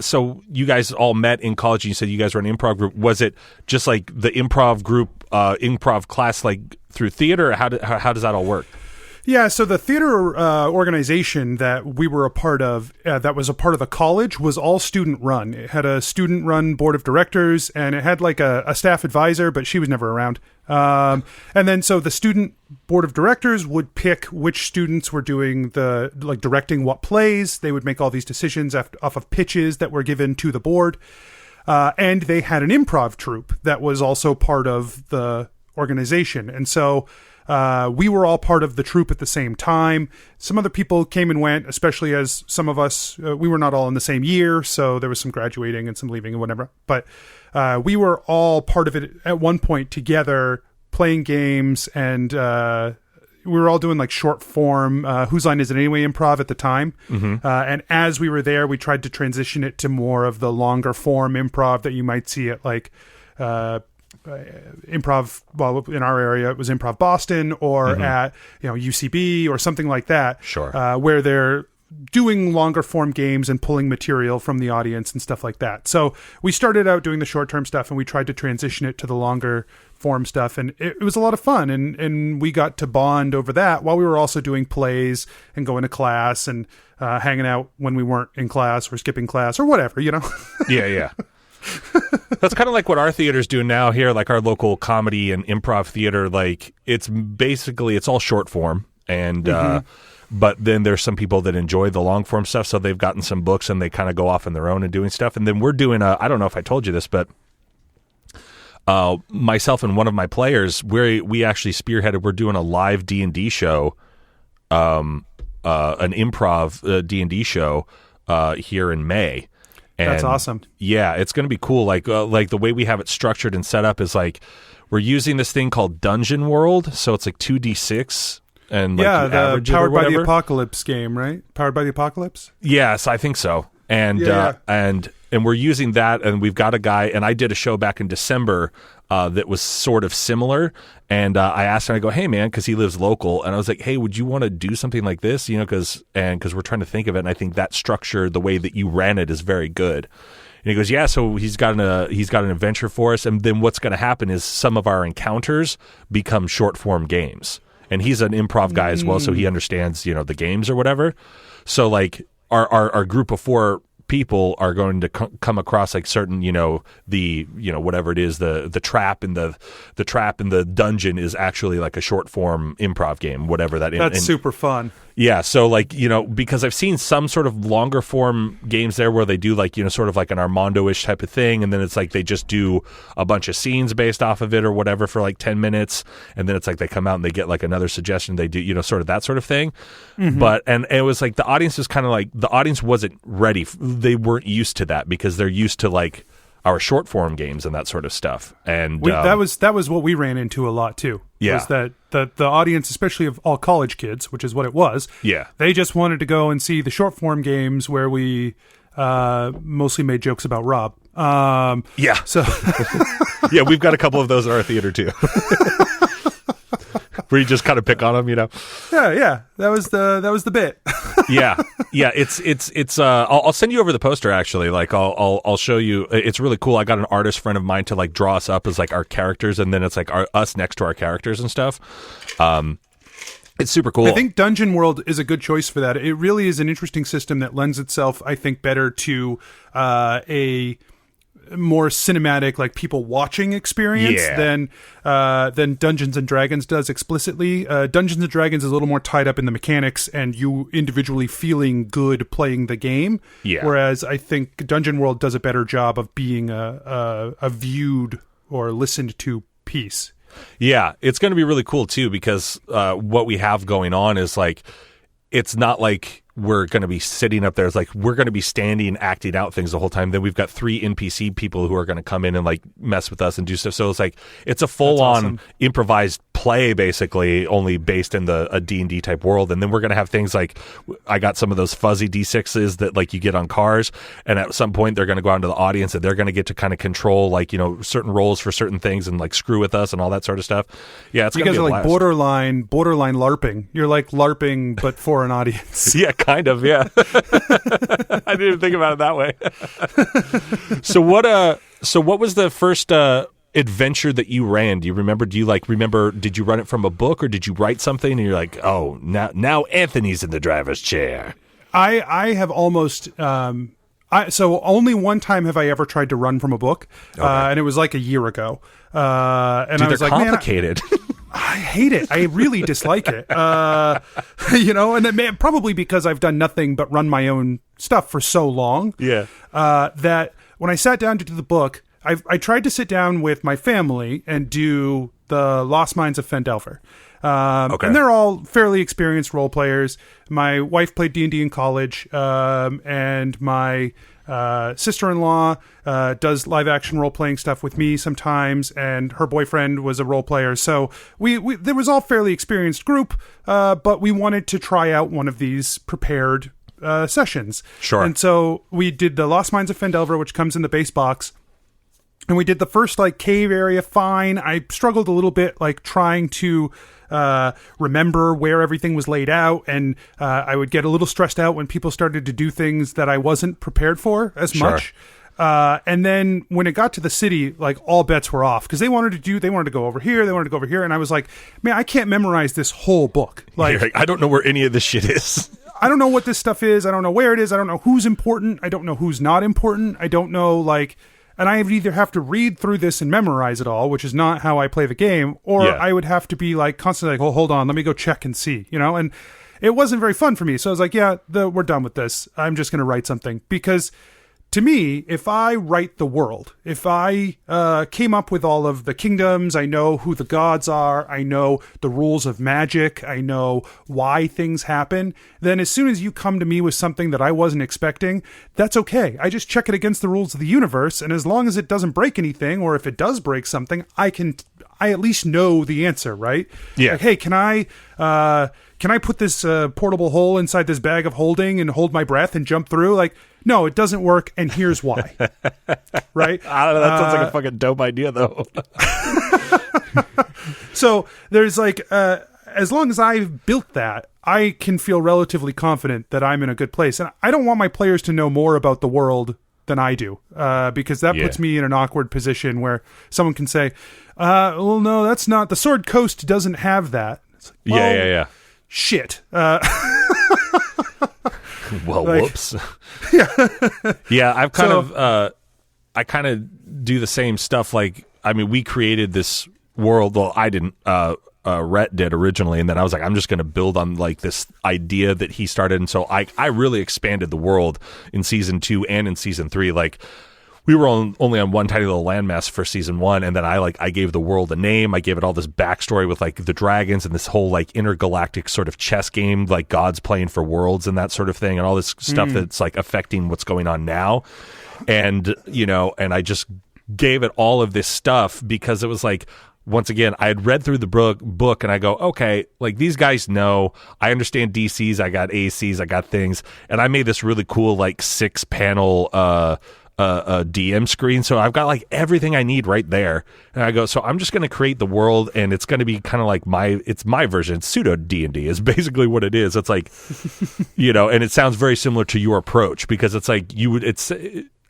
so you guys all met in college and you said you guys were an improv group. Was it just like the improv group, improv class, like through theater, or how does that all work? Yeah, so the theater organization that we were a part of, that was a part of the college, was all student run. It had a student run board of directors, and it had like a staff advisor, but she was never around. And then so the student board of directors would pick which students were doing directing what plays. They would make all these decisions off of pitches that were given to the board. And they had an improv troupe that was also part of the organization. And so we were all part of the troupe at the same time. Some other people came and went, especially as some of us, we were not all in the same year, so there was some graduating and some leaving and whatever. But we were all part of it at one point together, playing games, and we were all doing like short form Whose Line Is It Anyway improv at the time. And as we were there, we tried to transition it to more of the longer form improv that you might see at like improv, well, in our area it was Improv Boston, or at UCB or something like that. Sure. Where they're doing longer form games and pulling material from the audience and stuff like that. So we started out doing the short term stuff, and we tried to transition it to the longer form stuff, and it was a lot of fun, and we got to bond over that while we were also doing plays and going to class and hanging out when we weren't in class or skipping class or whatever, Yeah. That's kind of like what our theater's doing now here, like our local comedy and improv theater. Like it's all short form, and but then there's some people that enjoy the long form stuff, so they've gotten some books and they kind of go off on their own and doing stuff. And then we're doing I don't know if I told you this, but myself and one of my players, we actually spearheaded, we're doing a live D&D show, an improv D&D show here in May. And that's awesome. Yeah, it's going to be cool. Like the way we have it structured and set up is like we're using this thing called Dungeon World, so it's like 2d6 and like the Powered by the Apocalypse game, right? Powered by the Apocalypse? Yes, I think so. And and we're using that, and we've got a guy, and I did a show back in December that was sort of similar, and I asked him, I go, hey man, because he lives local, and I was like, hey, would you want to do something like this, because we're trying to think of it, and I think that structure, the way that you ran it, is very good. And he goes, yeah, so he's got an adventure for us, and then what's going to happen is some of our encounters become short form games, and he's an improv guy as well, so he understands the games or whatever. So like our group of 4 people are going to come across like certain whatever it is, the trap in the dungeon is actually like a short form improv game, whatever that's super fun. Yeah, so like because I've seen some sort of longer form games there where they do like sort of like an Armando-ish type of thing, and then it's like they just do a bunch of scenes based off of it or whatever for like 10 minutes, and then it's like they come out and they get like another suggestion, they do sort of that sort of thing. But and it was like the audience was kind of like, the audience wasn't ready, they weren't used to that because they're used to like our short form games and that sort of stuff. And that was what we ran into a lot too. Yeah. Was that the audience, especially of all college kids, which is what it was. Yeah. They just wanted to go and see the short form games where we mostly made jokes about Rob. Yeah. So yeah, we've got a couple of those in our theater too. Where you just kind of pick on them, Yeah. That was the bit. yeah. It's. I'll send you over the poster. Actually, like I'll show you. It's really cool. I got an artist friend of mine to like draw us up as like our characters, and then it's like us next to our characters and stuff. It's super cool. I think Dungeon World is a good choice for that. It really is an interesting system that lends itself, I think, better to a more cinematic, like people watching experience than Dungeons and Dragons does explicitly. Dungeons and Dragons is a little more tied up in the mechanics and you individually feeling good playing the game. Yeah. Whereas I think Dungeon World does a better job of being a viewed or listened to piece. Yeah, it's going to be really cool too because what we have going on is like it's not like we're going to be sitting up there. It's like we're going to be standing, acting out things the whole time. Then we've got 3 NPC people who are going to come in and like mess with us and do stuff. So it's like it's a full-on improvised play, basically, only based in a D&D type world. And then we're going to have things like I got some of those fuzzy D6s that like you get on cars, and at some point they're going to go out to the audience and they're going to get to kind of control like, you know, certain roles for certain things and like screw with us and all that sort of stuff. Yeah, it's you guys are like borderline LARPing. You're like LARPing but for an audience. Yeah, kind of, yeah. I didn't even think about it that way. So what was the first adventure that you ran? Do you remember? Did you run it from a book or did you write something and you're like, oh, now Anthony's in the driver's chair? I have almost so only one time have I ever tried to run from a book, and it was like a year ago. And Dude, I was they're like, complicated. Man, I hate it. I really dislike it. You know, and it probably because I've done nothing but run my own stuff for so long. Yeah. That when I sat down to do the book, I tried to sit down with my family and do the Lost Mines of Phandelver. And they're all fairly experienced role players. My wife played D&D in college, and my sister-in-law does live-action role-playing stuff with me sometimes, and her boyfriend was a role player. So we there was all fairly experienced group, but we wanted to try out one of these prepared sessions. Sure. And so we did the Lost Mines of Phandelver, which comes in the base box. And we did the first like cave area fine. I struggled a little bit like trying to remember where everything was laid out, and I would get a little stressed out when people started to do things that I wasn't prepared for as much. And then when it got to the city, like all bets were off because they wanted to go over here, and I was like, man, I can't memorize this whole book. Like I don't know where any of this shit is. I don't know what this stuff is. I don't know where it is. I don't know who's important. I don't know who's not important. I don't know like. And I would either have to read through this and memorize it all, which is not how I play the game, or I would have to be like constantly like, oh, hold on, let me go check and see, you know? And it wasn't very fun for me. So I was like, yeah, we're done with this. I'm just going to write something. Because to me, if I write the world, if I came up with all of the kingdoms, I know who the gods are, I know the rules of magic, I know why things happen, then as soon as you come to me with something that I wasn't expecting, that's okay. I just check it against the rules of the universe, and as long as it doesn't break anything, or if it does break something, I at least know the answer, right? Yeah. Like, hey, can I put this portable hole inside this bag of holding and hold my breath and jump through? Like, no, it doesn't work, and here's why. Right? I don't know. That sounds like a fucking dope idea, though. So there's like, as long as I've built that, I can feel relatively confident that I'm in a good place. And I don't want my players to know more about the world than I do, because that puts me in an awkward position where someone can say, well, no, that's not, the Sword Coast doesn't have that. It's like, well, yeah. Shit. Well, like, whoops. Yeah, I've I kind of do the same stuff. Like, I mean, we created this world. Well, I didn't. Rhett did originally, and then I was like, I'm just going to build on like this idea that he started. And so I really expanded the world in season 2 and in season 3. Like, we were only on one tiny little landmass for season 1, and then I gave the world a name. I gave it all this backstory with like the dragons and this whole like intergalactic sort of chess game, like gods playing for worlds and that sort of thing, and all this stuff that's like affecting what's going on now. And you know, and I just gave it all of this stuff because it was like, once again, I had read through the book and I go, okay, like these guys know, I understand DCs, I got ACs, I got things, and I made this really cool like 6-panel DM screen, so I've got like everything I need right there. And I go, so I'm just going to create the world, and it's going to be kind of like it's my version. It's pseudo D&D is basically what it is. It's like, you know, and it sounds very similar to your approach because it's like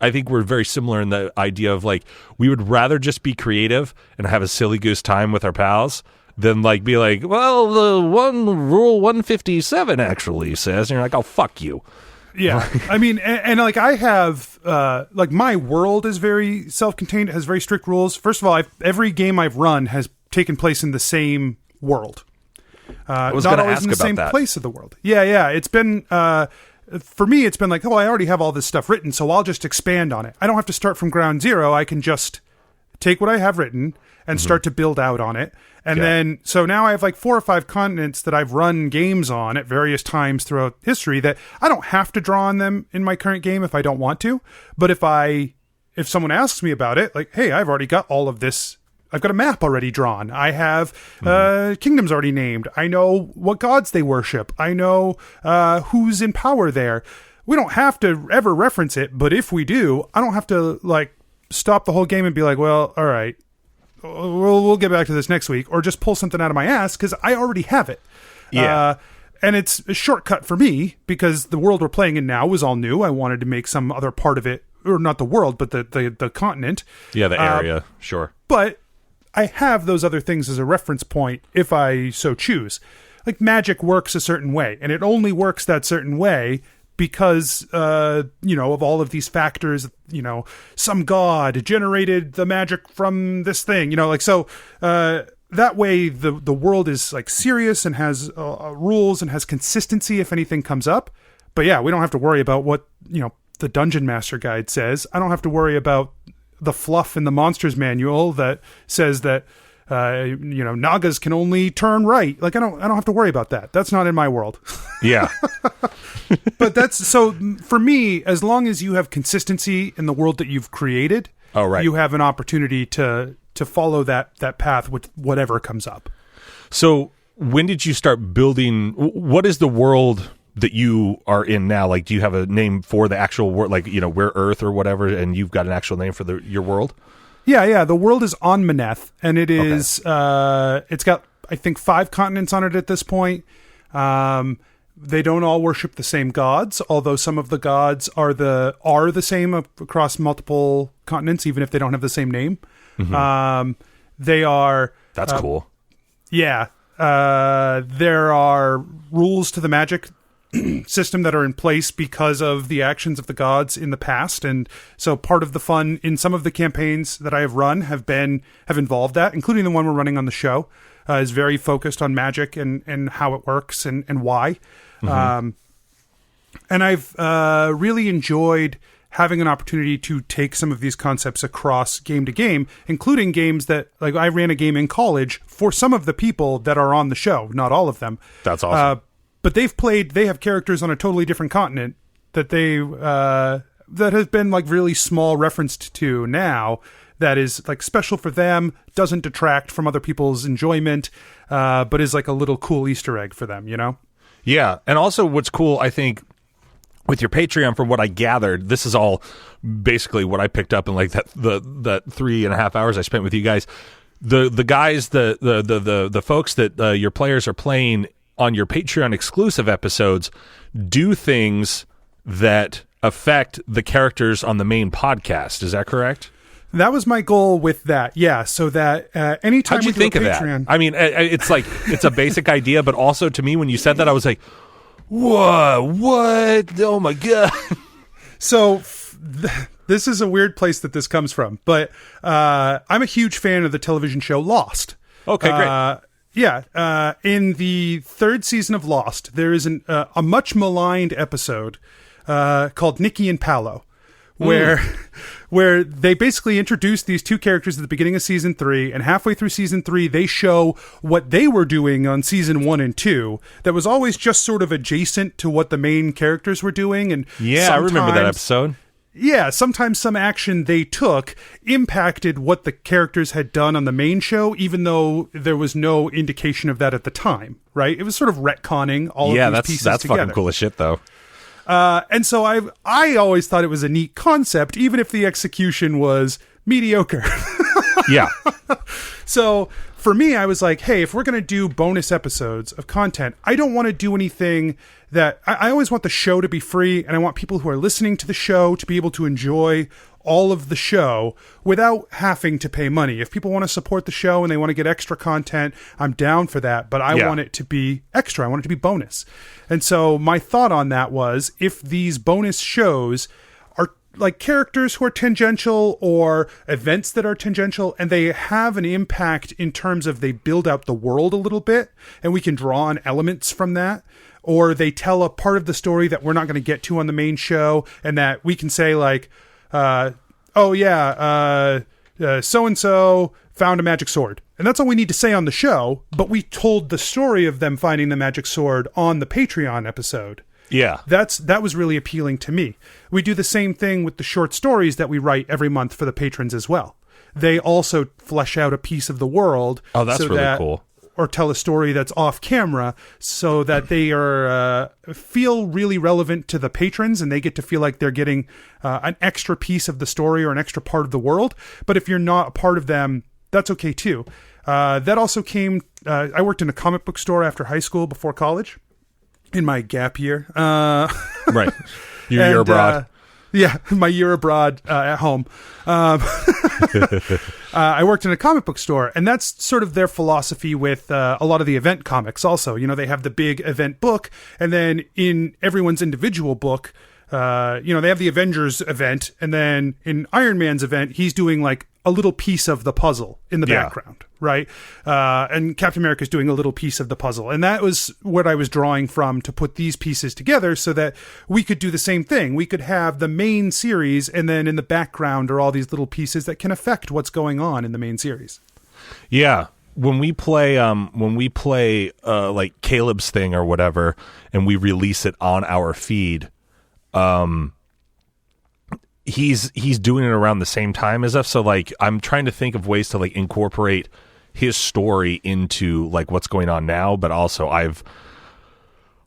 I think we're very similar in the idea of like, we would rather just be creative and have a silly goose time with our pals than like be like, well, the rule 157 actually says, and you're like, oh, fuck you. Yeah. I mean, and like I have, like my world is very self-contained, has very strict rules. First of all, every game I've run has taken place in the same world. Not always in the same place of the world. Yeah. It's been, for me, it's been like, oh, I already have all this stuff written, so I'll just expand on it. I don't have to start from ground zero. I can just take what I have written and start to build out on it. And then, so now I have like 4 or 5 continents that I've run games on at various times throughout history that I don't have to draw on them in my current game if I don't want to. But if someone asks me about it, like, hey, I've already got all of this. I've got a map already drawn. I have kingdoms already named. I know what gods they worship. I know who's in power there. We don't have to ever reference it, but if we do, I don't have to like stop the whole game and be like, well, all right, we'll get back to this next week, or just pull something out of my ass because I already have it. Yeah. And it's a shortcut for me because the world we're playing in now was all new. I wanted to make some other part of it, or not the world, but the continent. Yeah, the area, sure. But I have those other things as a reference point if I so choose. Like magic works a certain way, and it only works that certain way because, of all of these factors, some god generated the magic from this thing, that way the world is like serious and has rules and has consistency if anything comes up. But yeah, we don't have to worry about what, the Dungeon Master Guide says. I don't have to worry about the fluff in the Monsters Manual that says that, Nagas can only turn right. Like, I don't have to worry about that. That's not in my world. Yeah. But that's, so for me, as long as you have consistency in the world that you've created, you have an opportunity to follow that path with whatever comes up. So when did you start building, what is the world that you are in now? Like, do you have a name for the actual world, like, we're Earth or whatever, and you've got an actual name for your world? Yeah. The world is on Maneth, and it is, it's got, I think, 5 continents on it at this point. They don't all worship the same gods, although some of the gods are the same across multiple continents, even if they don't have the same name. Mm-hmm. They are... That's cool. Yeah. There are rules to the magic system that are in place because of the actions of the gods in the past, and so part of the fun in some of the campaigns that I have run have involved that, including the one we're running on the show, is very focused on magic and how it works and why. Mm-hmm. And I've really enjoyed having an opportunity to take some of these concepts across game to game, including games that, like, I ran a game in college for some of the people that are on the show, not all of them. That's awesome. But they have characters on a totally different continent that that has been like really small referenced to now, that is like special for them, doesn't detract from other people's enjoyment, but is like a little cool Easter egg for them, Yeah. And also what's cool, I think, with your Patreon, from what I gathered, this is all basically what I picked up in like that 3.5 hours I spent with you guys. The guys, the folks that your players are playing on your Patreon exclusive episodes do things that affect the characters on the main podcast. Is that correct? That was my goal with that. Yeah. So that anytime how'd you think of Patreon, that? I mean, it's like, it's a basic idea, but also to me, when you said that, I was like, whoa, what? Oh my God. So this is a weird place that this comes from, but I'm a huge fan of the television show Lost. Okay, great. Yeah. In the 3rd season of Lost, there is a much maligned episode called Nikki and Paolo, where they basically introduce these 2 characters at the beginning of season 3, and halfway through season 3, they show what they were doing on season 1 and 2 that was always just sort of adjacent to what the main characters were doing. And yeah, I remember that episode. Yeah, sometimes some action they took impacted what the characters had done on the main show, even though there was no indication of that at the time, right? It was sort of retconning all of these pieces together. Yeah, that's fucking cool as shit, though. And so I always thought it was a neat concept, even if the execution was mediocre. Yeah. So for me, I was like, hey, if we're going to do bonus episodes of content, I don't want to do anything that I always want the show to be free, and I want people who are listening to the show to be able to enjoy all of the show without having to pay money. If people want to support the show and they want to get extra content, I'm down for that, but I want it to be extra. I want it to be bonus. And so my thought on that was, if these bonus shows are like characters who are tangential or events that are tangential, and they have an impact in terms of they build out the world a little bit, and we can draw on elements from that, or they tell a part of the story that we're not going to get to on the main show, and that we can say like, so-and-so found a magic sword. And that's all we need to say on the show, but we told the story of them finding the magic sword on the Patreon episode. Yeah. That was really appealing to me. We do the same thing with the short stories that we write every month for the patrons as well. They also flesh out a piece of the world. Oh, that's really cool. Or tell a story that's off camera so that they are feel really relevant to the patrons, and they get to feel like they're getting an extra piece of the story or an extra part of the world. But if you're not a part of them, that's okay too. That also came, I worked in a comic book store after high school before college in my gap year. Right. Your year abroad. Yeah, my year abroad at home. I worked in a comic book store, and that's sort of their philosophy with a lot of the event comics also. You know, they have the big event book, and then in everyone's individual book, they have the Avengers event, and then in Iron Man's event, he's doing like a little piece of the puzzle in the background, right? And Captain America's doing a little piece of the puzzle. And that was what I was drawing from to put these pieces together so that we could do the same thing. We could have the main series, and then in the background are all these little pieces that can affect what's going on in the main series. Yeah. When we play like Caleb's thing or whatever, and we release it on our feed, he's doing it around the same time as us. So like, I'm trying to think of ways to like incorporate his story into like what's going on now, but also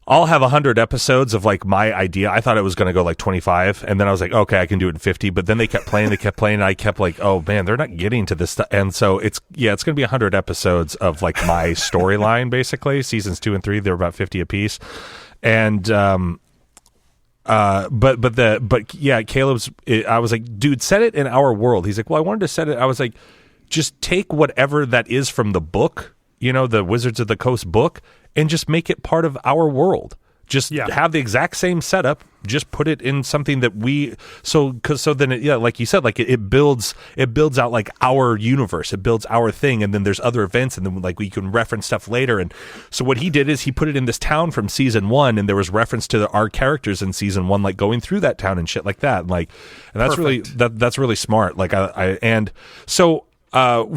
I'll have 100 episodes of like my idea. I thought it was going to go like 25, and then I was like, okay, I can do it in 50. But then they kept playing, and I kept like, oh man, they're not getting to this stuff. And so it's going to be 100 episodes of like my storyline, basically. Seasons 2 and 3, they're about 50 apiece. And Caleb's, I was like, dude, set it in our world. He's like, well, I wanted to set it. I was like, just take whatever that is from the book, the Wizards of the Coast book, and just make it part of our world. Just have the exact same setup. Just put it in something that like you said, like it builds out like our universe. It builds our thing, and then there's other events, and then like we can reference stuff later. And so what he did is he put it in this town from season 1, and there was reference to our characters in season 1, like going through that town and shit like that. And that's Perfect. really that's really smart. Like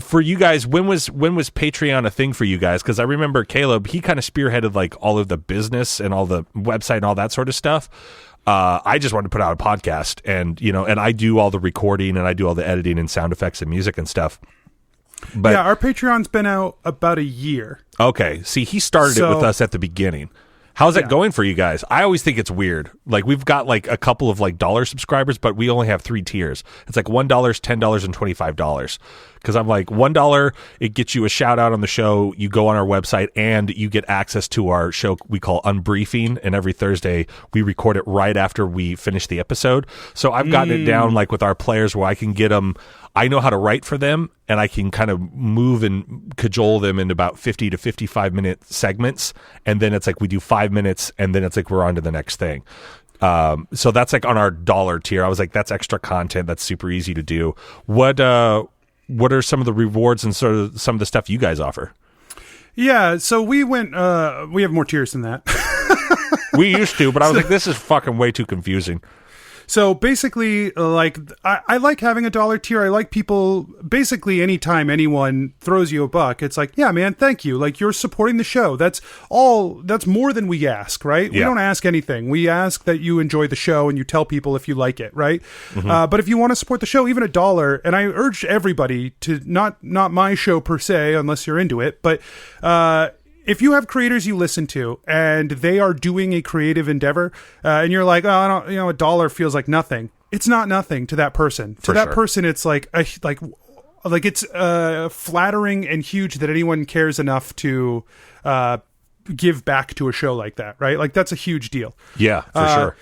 for you guys, when was Patreon a thing for you guys? Because I remember Caleb, he kind of spearheaded like all of the business and all the website and all that sort of stuff. I just wanted to put out a podcast, and and I do all the recording, and I do all the editing and sound effects and music and stuff. But yeah, our Patreon's been out about a year. Okay, see, he started it with us at the beginning. How's that going for you guys? I always think it's weird. Like, we've got like a couple of like dollar subscribers, but we only have 3 tiers. It's like $1, $10, and $25. Because I'm like, $1, it gets you a shout out on the show. You go on our website and you get access to our show we call Unbriefing. And every Thursday we record it right after we finish the episode. So I've gotten it down like with our players where I can get them. I know how to write for them, and I can kind of move and cajole them in about 50 to 55 minute segments. And then it's like we do 5 minutes, and then it's like we're on to the next thing. So that's like on our dollar tier. I was like, that's extra content. That's super easy to do. What are some of the rewards and sort of some of the stuff you guys offer? Yeah, so we went, we have more tiers than that. We used to, but I was like, this is fucking way too confusing. So basically, like, I like having a dollar tier. I like people, basically anytime anyone throws you a buck, it's like, yeah, man, thank you. Like, you're supporting the show. That's more than we ask, right? Yeah. We don't ask anything. We ask that you enjoy the show and you tell people if you like it, right? Mm-hmm. But if you want to support the show, even $1, and I urge everybody to, not my show per se, unless you're into it, but, if you have creators you listen to and they are doing a creative endeavor, and you're like, oh, I don't, $1 feels like nothing. It's not nothing to that person. To that person, it's like it's flattering and huge that anyone cares enough to give back to a show like that, right? Like, that's a huge deal. Yeah, for sure.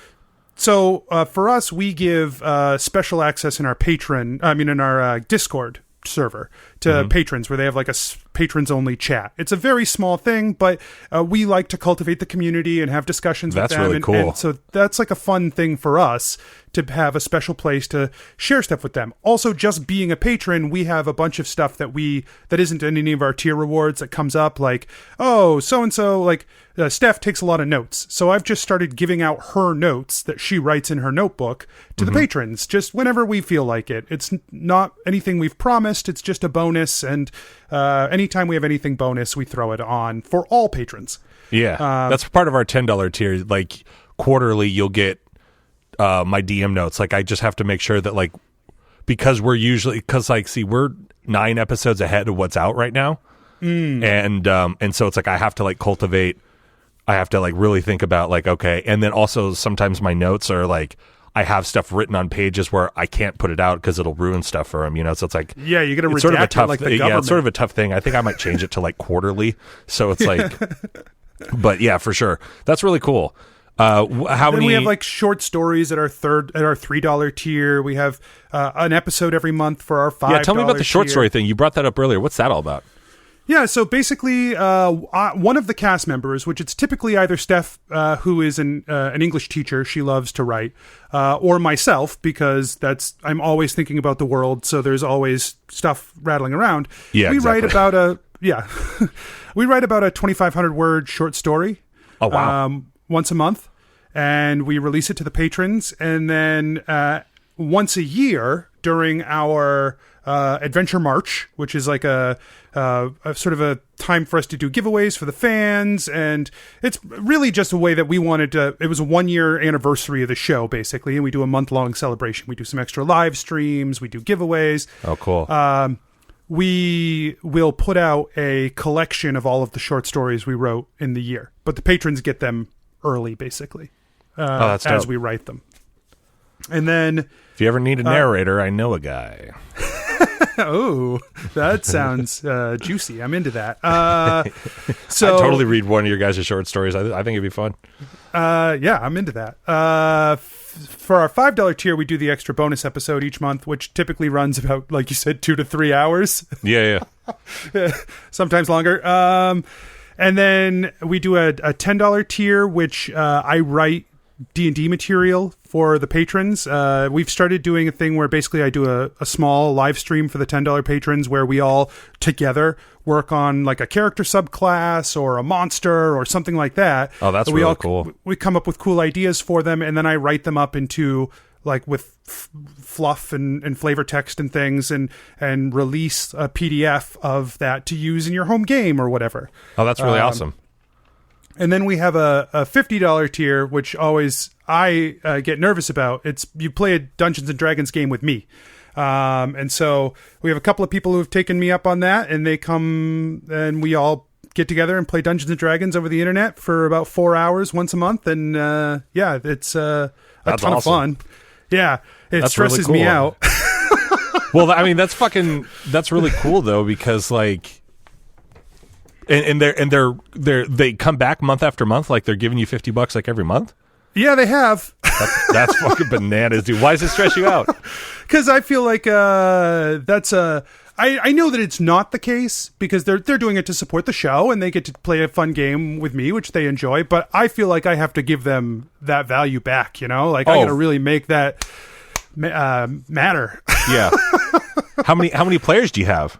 So for us, we give special access in our Discord server to patrons, where they have like a patrons only chat. It's a very small thing, but we like to cultivate the community and have discussions with them. That's really cool. And so that's like a fun thing for us to have a special place to share stuff with them. Also, just being a patron, we have a bunch of stuff that isn't in any of our tier rewards that comes up, like, oh, so-and-so, like, Steph takes a lot of notes. So I've just started giving out her notes that she writes in her notebook to the patrons, just whenever we feel like it. It's not anything we've promised. It's just a bonus. And anytime we have anything bonus, we throw it on for all patrons. Yeah. That's part of our $10 tier. Like, quarterly, you'll get my DM notes. Like, I just have to make sure that, like, because we're 9 episodes ahead of what's out right now. And so it's like I have to like cultivate, I have to like really think about like, okay. And then also sometimes my notes are like, I have stuff written on pages where I can't put it out because it'll ruin stuff for them, So it's like, yeah, you got to redact sort of a tough, like the government. Yeah, it's sort of a tough thing. I think I might change it to like quarterly. So it's like, but yeah, for sure. That's really cool. How many? We have like short stories at our $3 tier. We have an episode every month for our $5. Yeah, tell me about the short story thing. You brought that up earlier. What's that all about? Yeah, so basically, one of the cast members, which it's typically either Steph, who is an English teacher, she loves to write, or myself, because I'm always thinking about the world, so there's always stuff rattling around. Yeah, we exactly. write about we write about a 2,500 word short story. Oh wow! Once a month, and we release it to the patrons, and then once a year during our Adventure March, which is like a sort of a time for us to do giveaways for the fans, and it's really just a way that we wanted to. It was a 1-year anniversary of the show, basically, and we do a month-long celebration. We do some extra live streams, we do giveaways. Oh, cool. We will put out a collection of all of the short stories we wrote in the year, but the patrons get them early, basically, that's dope. as we write them. And then, if you ever need a narrator, I know a guy. Oh, that sounds juicy. I'm into that. So I'd totally read one of your guys' short stories. I think it'd be fun. Yeah, I'm into that. For our $5 tier, we do the extra bonus episode each month, which typically runs about, like you said, 2 to 3 hours. Yeah. Sometimes longer. And then we do a $10 tier, which I write D&D material for the patrons. We've started doing a thing where basically I do a small live stream for the $10 patrons where we all together work on like a character subclass or a monster or something like that. Oh, that's really cool. We come up with cool ideas for them, and then I write them up into like with fluff and flavor text and things, and release a PDF of that to use in your home game or whatever. Oh, that's really awesome. And then we have a $50 tier, which always I get nervous about. It's you play a Dungeons and Dragons game with me. And so we have a couple of people who have taken me up on that, and they come and we all get together and play Dungeons and Dragons over the internet for about 4 hours once a month. And yeah, it's a ton of fun. Yeah, it stresses me out. Well, I mean, that's really cool though, because like, and they come back month after month, like they're giving you $50 like every month. Yeah, they have. That's fucking bananas, dude. Why does it stress you out? Because I feel like that's a. I know that it's not the case because they're doing it to support the show and they get to play a fun game with me, which they enjoy. But I feel like I have to give them that value back. I got to really make that matter. Yeah. How many players do you have?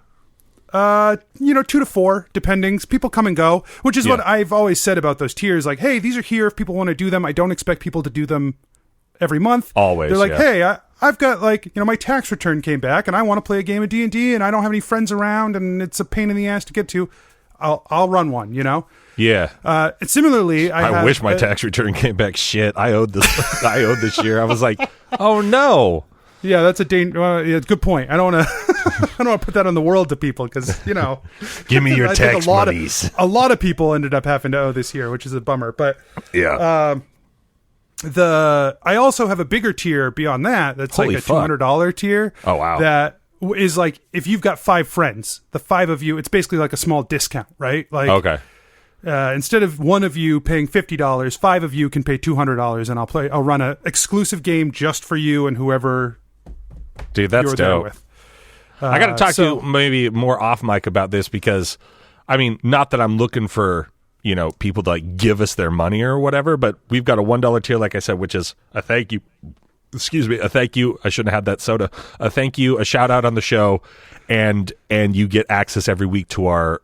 2 to 4, depending. People come and go, which is what I've always said about those tiers. Like, hey, these are here if people want to do them. I don't expect people to do them every month. Always. They're like, hey, I've got my tax return came back and I want to play a game of D&D and I don't have any friends around and it's a pain in the ass to get to. I'll run one, Yeah. And similarly, I wish my tax return came back. Shit, I owed this year. I was like, oh no. Yeah, that's a good point. I don't want to put that on the world to people because give me your tax monies. A lot of people ended up having to owe this year, which is a bummer. But yeah, I also have a bigger tier beyond that. That's Holy like a fuck. $200 tier. Oh wow, that is like if you've got 5 friends, the 5 of you, it's basically like a small discount, right? Like okay. Instead of one of you paying $50, 5 of you can pay $200, and I'll run an exclusive game just for you and whoever. Dude, that's you're there dope. with. I got to talk to you maybe more off mic about this because, I mean, not that I'm looking for, people to like give us their money or whatever, but we've got a $1 tier, like I said, which is a thank you. Excuse me, a thank you. I shouldn't have had that soda. A thank you, a shout out on the show, and you get access every week to our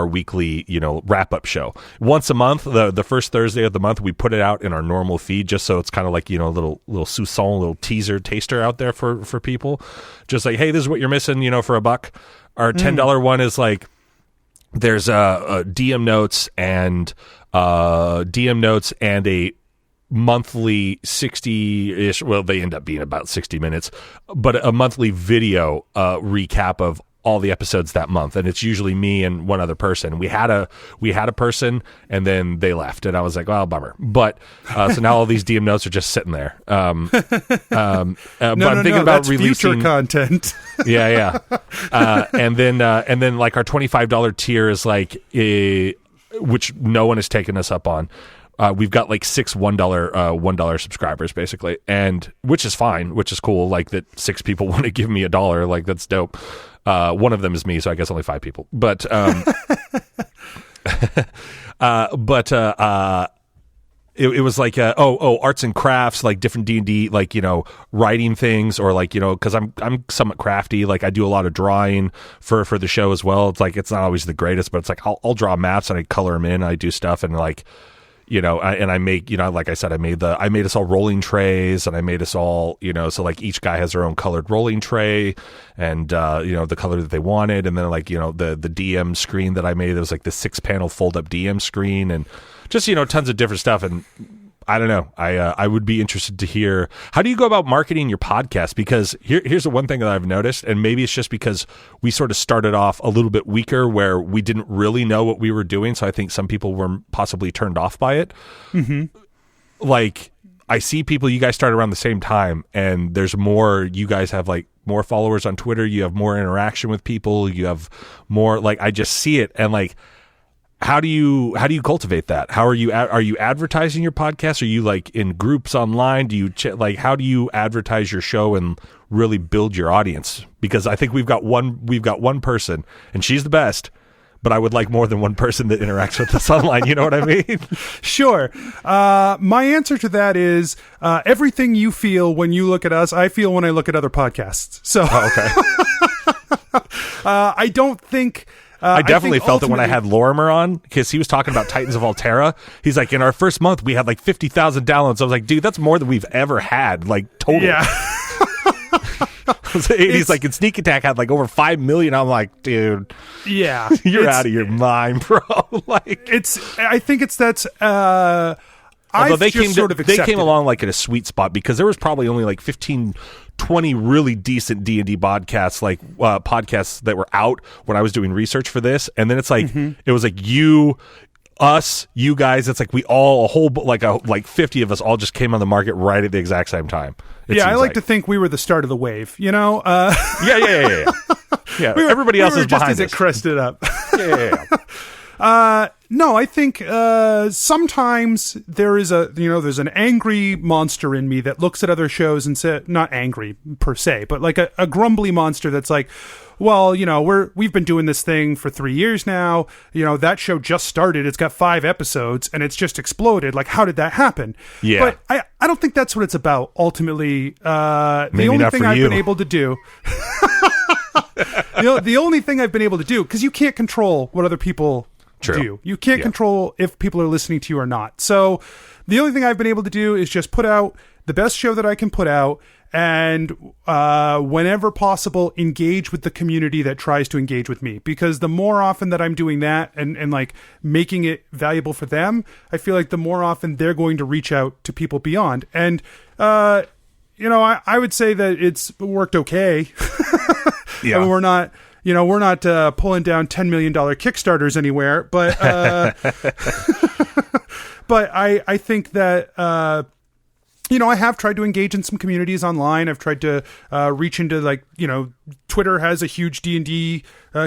weekly, wrap up show. Once a month, the first Thursday of the month, we put it out in our normal feed, just so it's kind of like, a little soupçon, little teaser taster out there for people. Just like, hey, this is what you're missing, for $1. Our $10 one is like, there's a DM notes and a monthly 60-ish, well, they end up being about 60 minutes, but a monthly video recap of all the episodes that month, and it's usually me and one other person. We had a person, and then they left, and I was like, well, bummer. But so now all these DM notes are just sitting there. But I'm thinking about that's releasing future content. yeah. And then like our $25 tier is like, which no one has taken us up on. We've got like 6 $1 subscribers basically, and which is fine, which is cool. Like that 6 people want to give me $1, like that's dope. One of them is me, so I guess only 5 people. But it was like arts and crafts, like different D&D, like writing things, or like because I'm somewhat crafty, like I do a lot of drawing for the show as well. It's like it's not always the greatest, but it's like I'll draw maps and I color them in, I do stuff, and like. And I make, like I said, I made us all rolling trays, and I made us all, so like each guy has their own colored rolling tray, and the color that they wanted, and then like the DM screen that I made, it was like the 6-panel fold up DM screen, and just tons of different stuff. And I don't know, I would be interested to hear, how do you go about marketing your podcast? Because here's the one thing that I've noticed, and maybe it's just because we sort of started off a little bit weaker, where we didn't really know what we were doing, so I think some people were possibly turned off by it. Mm-hmm. Like, I see people, you guys started around the same time, and there's more, you guys have like more followers on Twitter, you have more interaction with people, you have more, like, I just see it, and like, how do you cultivate that? How are you advertising your podcast? Are you like in groups online? Do you how do you advertise your show and really build your audience? Because I think we've got one person, and she's the best, but I would like more than one person that interacts with us online. You know what I mean? Sure. My answer to that is everything you feel when you look at us, I feel when I look at other podcasts. So okay. I don't think. I definitely felt it when I had Lorimer on, because he was talking about Titans of Altera. He's like, in our first month, we had like 50,000 downloads. I was like, dude, that's more than we've ever had, like, total. Yeah. He's like, and Sneak Attack had like over 5 million. I'm like, dude, yeah, you're out of your mind, bro. Like, I think that's. Although they came along like at a sweet spot, because there was probably only like 15, 20 really decent D&D podcasts, like podcasts that were out when I was doing research for this. And then it's like, It was like you guys, it's like we all, like 50 of us all just came on the market right at the exact same time. I like to think we were the start of the wave, Yeah. Yeah, everybody else is behind us. Just as it crested up. Yeah. No, I think sometimes there's an angry monster in me that looks at other shows and says, not angry per se, but like a grumbly monster that's like, well, we've been doing this thing for 3 years now. That show just started. It's got 5 episodes and it's just exploded. Like, how did that happen? Yeah. But I don't think that's what it's about. Ultimately, the only thing I've been able to do. The only thing I've been able to do, because you can't control what other people do. You can't control if people are listening to you or not. So the only thing I've been able to do is just put out the best show that I can put out, and whenever possible, engage with the community that tries to engage with me. Because the more often that I'm doing that and like making it valuable for them, I feel like the more often they're going to reach out to people beyond. And I would say that it's worked okay. Yeah. I mean, we're not pulling down $10 million Kickstarters anywhere, but but I think that I have tried to engage in some communities online. I've tried to reach into Twitter has a huge D&D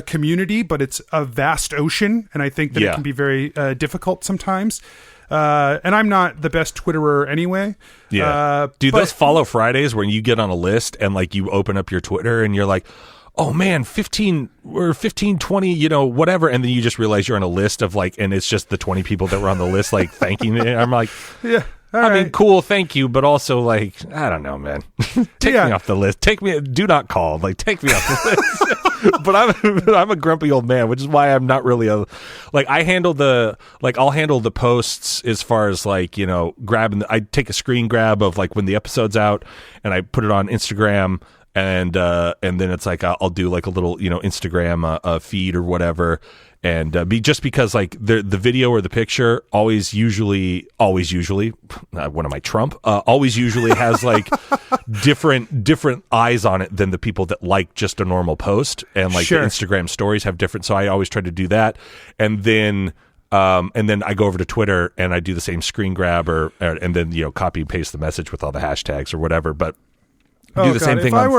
community, but it's a vast ocean, and I think that it can be very difficult sometimes. And I'm not the best Twitterer anyway. Yeah. Dude, those Follow Fridays when you get on a list and like you open up your Twitter and you're like, oh man, 15 or 15, 20, you know, whatever. And then you just realize you're on a list of like, and it's just the 20 people that were on the list, like thanking me. I'm like, yeah. I mean, cool, thank you, but also like, I don't know, man. Take me off the list. Do not call. Like, take me off the list. But I'm a grumpy old man, which is why I'm not really I'll handle the posts as far as like, you know, I take a screen grab of like when the episode's out and I put it on Instagram. And then it's like I'll do like a little, you know, Instagram feed or whatever, and because like the video or the picture always usually what am I, Trump? Always usually has like different eyes on it than the people that like just a normal post, and like the Instagram stories have different. So I always try to do that, and then I go over to Twitter and I do the same screen grab and then, you know, copy and paste the message with all the hashtags or whatever, but. Do the same thing on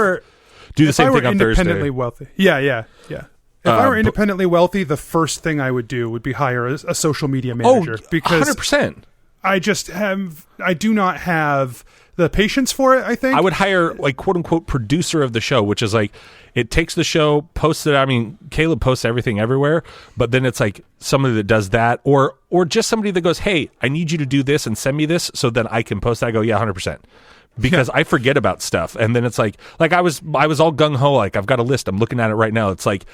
Thursday. Independently wealthy. Yeah. If I were independently wealthy, the first thing I would do would be hire a social media manager, because 100%. I do not have the patience for it, I think. I would hire like quote unquote producer of the show, which is like, it takes the show, posts it. I mean, Caleb posts everything everywhere, but then it's like somebody that does that, or just somebody that goes, hey, I need you to do this and send me this so then I can post that. I go, yeah, 100%. Because I forget about stuff, and then it's like I was all gung ho, like I've got a list, I'm looking at it right now. It's like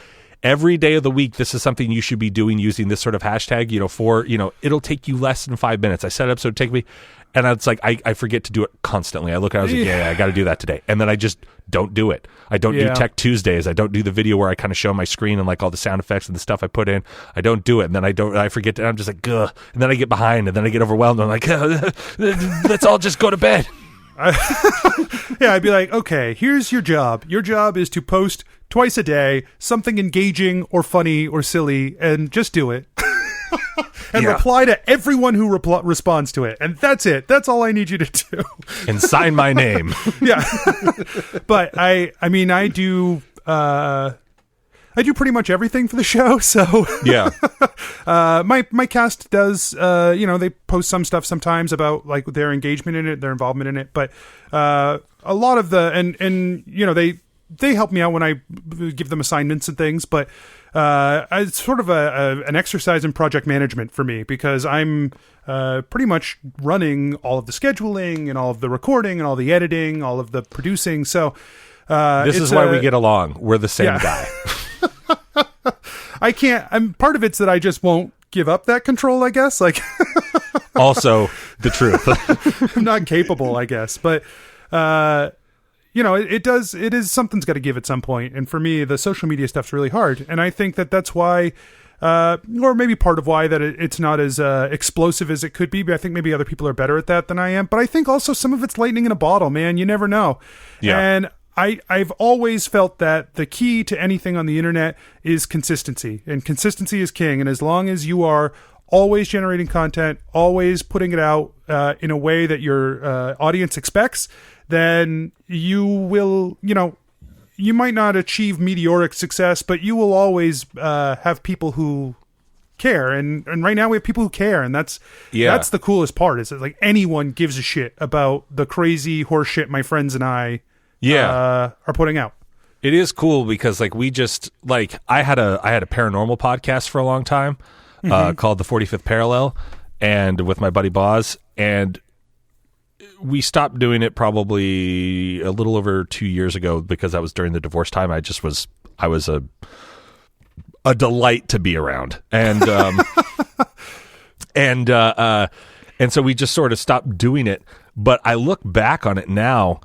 every day of the week, this is something you should be doing using this sort of hashtag. You know, for, you know, it'll take you less than 5 minutes. I set it up so it'd take me, and it's like I forget to do it constantly. I look at it, I was like, yeah, I got to do that today, and then I just don't do it. I don't do Tech Tuesdays. I don't do the video where I kind of show my screen and like all the sound effects and the stuff I put in. I don't do it, and then I forget to. I'm just like, ugh, and then I get behind, and then I get overwhelmed. And I'm like, let's all just go to bed. I'd be like, okay, here's your job. Your job is to post twice a day, something engaging or funny or silly, and just do it. And reply to everyone who responds to it. And that's it. That's all I need you to do. And sign my name. Yeah. But I mean, I do pretty much everything for the show, so yeah. My cast does, you know, they post some stuff sometimes about like their engagement in it, their involvement in it, but a lot of the and you know, they help me out when I give them assignments and things, but it's sort of an exercise in project management for me, because I'm pretty much running all of the scheduling and all of the recording and all the editing, all of the producing. So this is why we get along. We're the same guy. I can't. Part of it's that I just won't give up that control, I guess. Like, also the truth. I'm not capable, I guess. But you know, it is something's got to give at some point. And for me, the social media stuff's really hard. And I think that's why, or maybe part of why that it's not as explosive as it could be. But I think maybe other people are better at that than I am. But I think also some of it's lightning in a bottle, man. You never know. Yeah. And I've always felt that the key to anything on the internet is consistency, and consistency is king. And as long as you are always generating content, always putting it out in a way that your audience expects, then you will, you know, you might not achieve meteoric success, but you will always have people who care. And right now we have people who care, and that's the coolest part, is that like anyone gives a shit about the crazy horse shit my friends and I are putting out. It is cool because like we just like I had a paranormal podcast for a long time called The 45th Parallel, and with my buddy Boz, and we stopped doing it probably a little over 2 years ago because that was during the divorce time. I was a delight to be around, and and so we just sort of stopped doing it. But I look back on it now.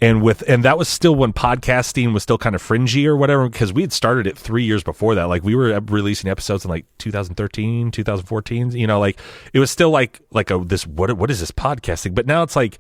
And that was still when podcasting was still kind of fringy or whatever, because we had started it 3 years before that. Like we were releasing episodes in like 2013, 2014, you know, like it was still like what is this podcasting? But now it's like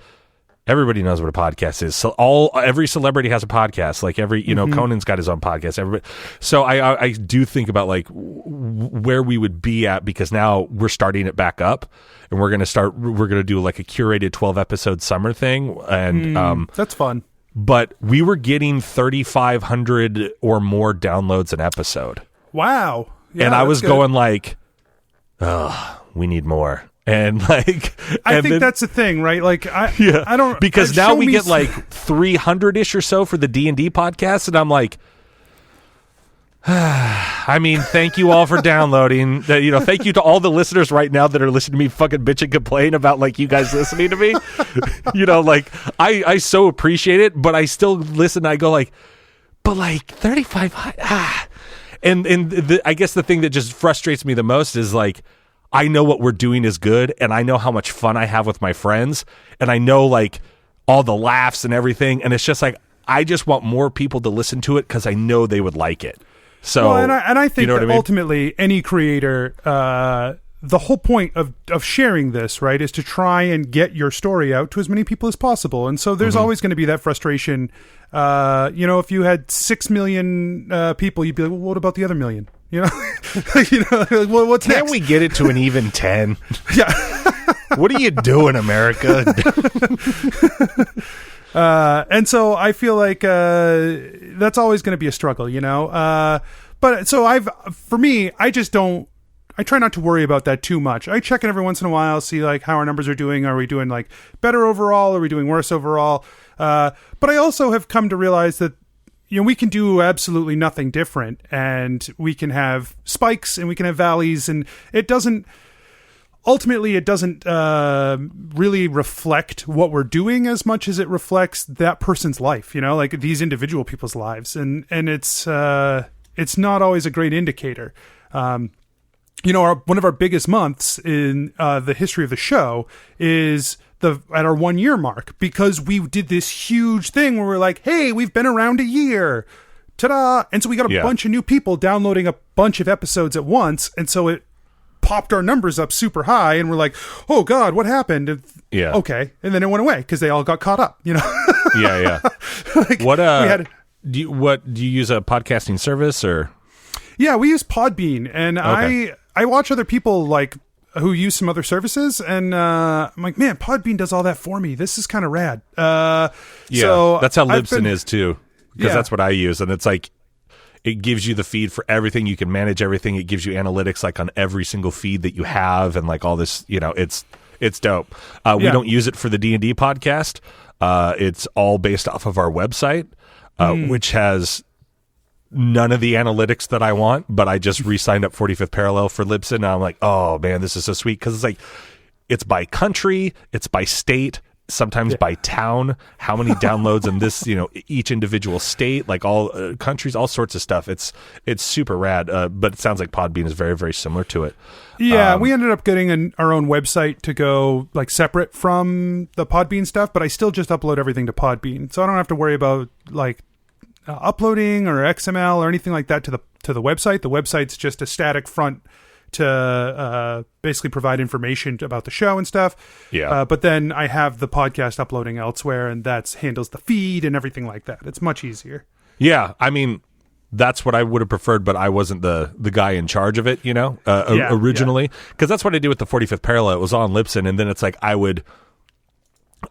everybody knows what a podcast is. So every celebrity has a podcast. Like every, you know, Conan's got his own podcast. Everybody. So I do think about like where we would be at, because now we're starting it back up. And we're going to do like a curated 12 episode summer thing. And that's fun. But we were getting 3,500 or more downloads an episode. Wow. Yeah, and I was going like, oh, we need more. And like, I think that's the thing, right? Like, I don't, because now we get like 300-ish or so for the D&D podcast. And I'm like, I mean, thank you all for downloading. Thank you to all the listeners right now that are listening to me fucking bitch and complain about like you guys listening to me. I so appreciate it, but I still listen. I go like, but like 35. And I guess the thing that just frustrates me the most is like, I know what we're doing is good, and I know how much fun I have with my friends, and I know like all the laughs and everything, and it's just like I just want more people to listen to it because I know they would like it. So, well, and I think that I mean? ultimately any creator, the whole point of sharing this, right, is to try and get your story out to as many people as possible. And so there's always going to be that frustration. If you had 6 million people, you'd be like, well, what about the other million? Well, what's next? Can't we get it to an even 10? Yeah. What are you doing, America? And so I feel like that's always going to be a struggle, But so I try not to worry about that too much. I check in every once in a while, see like how our numbers are doing. Are we doing like better overall? Are we doing worse overall? But I also have come to realize that we can do absolutely nothing different, and we can have spikes and we can have valleys, and it doesn't really reflect what we're doing as much as it reflects that person's life, like these individual people's lives. And it's not always a great indicator. One of our biggest months in the history of the show is at our 1 year mark, because we did this huge thing where we're like, hey, we've been around a year. Ta-da. And so we got a bunch of new people downloading a bunch of episodes at once. And so it popped our numbers up super high, and we're like, oh God, what happened? And, okay. And then it went away because they all got caught up, Yeah. Like, do you use a podcasting service or? Yeah, we use Podbean, and okay. I watch other people like who use some other services, and I'm like, man, Podbean does all that for me. This is kind of rad. So that's how Libsyn is too, because that's what I use, and it's like, it gives you the feed for everything. You can manage everything. It gives you analytics like on every single feed that you have, and like all this, it's dope. We don't use it for the D&D podcast. It's all based off of our website, which has none of the analytics that I want, but I just re-signed up 45th Parallel for Libsyn, and I'm like, oh man, this is so sweet, because it's like, it's by country, it's by state, sometimes by town, how many downloads in this, each individual state, like all countries, all sorts of stuff. It's super rad, but it sounds like Podbean is very, very similar to it. Yeah, we ended up getting our own website to go like separate from the Podbean stuff, but I still just upload everything to Podbean, so I don't have to worry about like uploading or XML or anything like that to the website. The website's just a static front to basically provide information about the show and stuff. Yeah. But then I have the podcast uploading elsewhere, and that handles the feed and everything like that. It's much easier. Yeah. I mean, that's what I would have preferred, but I wasn't the guy in charge of it, originally. Because that's what I did with the 45th Parallel. It was on Libsyn, and then it's like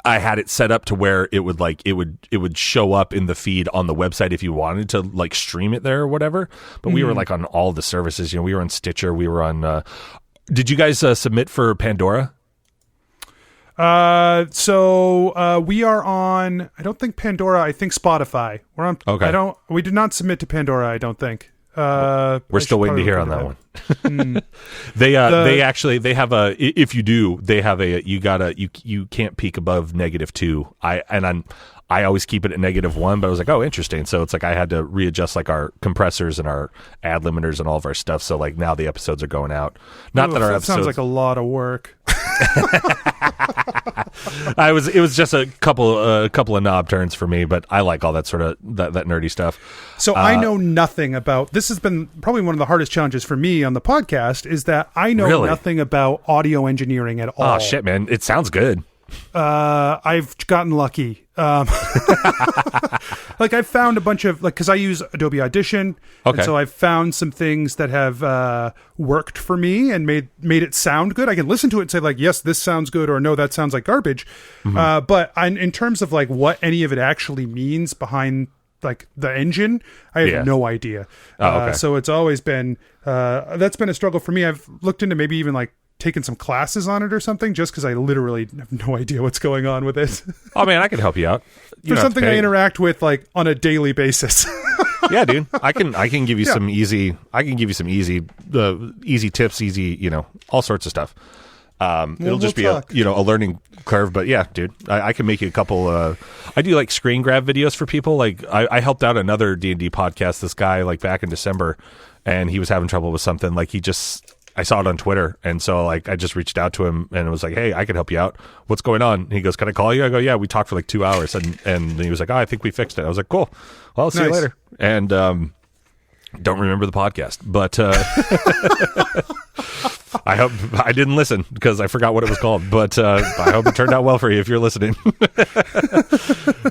I had it set up to where it would show up in the feed on the website if you wanted to like stream it there or whatever. But we were like on all the services. We were on Stitcher. We were on. Did you guys submit for Pandora? So we are on. I don't think Pandora. I think Spotify. We're on. Okay. We did not submit to Pandora, I don't think. We're still waiting to hear on that one. They have a, if you do, they have a, you can't peak above -2. I always keep it at -1, but I was like, oh, interesting. So it's like I had to readjust like our compressors and our ad limiters and all of our stuff. So like now the episodes are going out. Not that our episodes sounds like a lot of work. It was just a couple of knob turns for me, but I like all that sort of that nerdy stuff. So I know nothing about this. Has been probably one of the hardest challenges for me on the podcast, is that I know nothing about audio engineering at all. Oh shit, man. It sounds good. I've gotten lucky. Like I've found a bunch of because I use Adobe Audition, and so I've found some things that have worked for me and made it sound good. I can listen to it and say like, yes, this sounds good, or no, that sounds like garbage. But in terms of like what any of it actually means behind like the engine, I have no idea. So it's always been that's been a struggle for me. I've looked into maybe even like taken some classes on it or something, just because I literally have no idea what's going on with it. Oh man, I can help you out. There's something I interact with like on a daily basis. Yeah, dude. I can give you some easy. I can give you some easy tips, all sorts of stuff. It'll just be a learning curve, but yeah, dude, I can make you a couple. I do like screen grab videos for people. Like I helped out another D&D podcast. This guy like back in December, and he was having trouble with something. Like I saw it on Twitter, and so like I just reached out to him and it was like, hey, I can help you out. What's going on? And he goes, can I call you? I go, yeah. We talked for like 2 hours, and he was like, oh, I think we fixed it. I was like, cool. Well, I'll see you later. And don't remember the podcast, but I hope I didn't listen because I forgot what it was called. But I hope it turned out well for you if you're listening.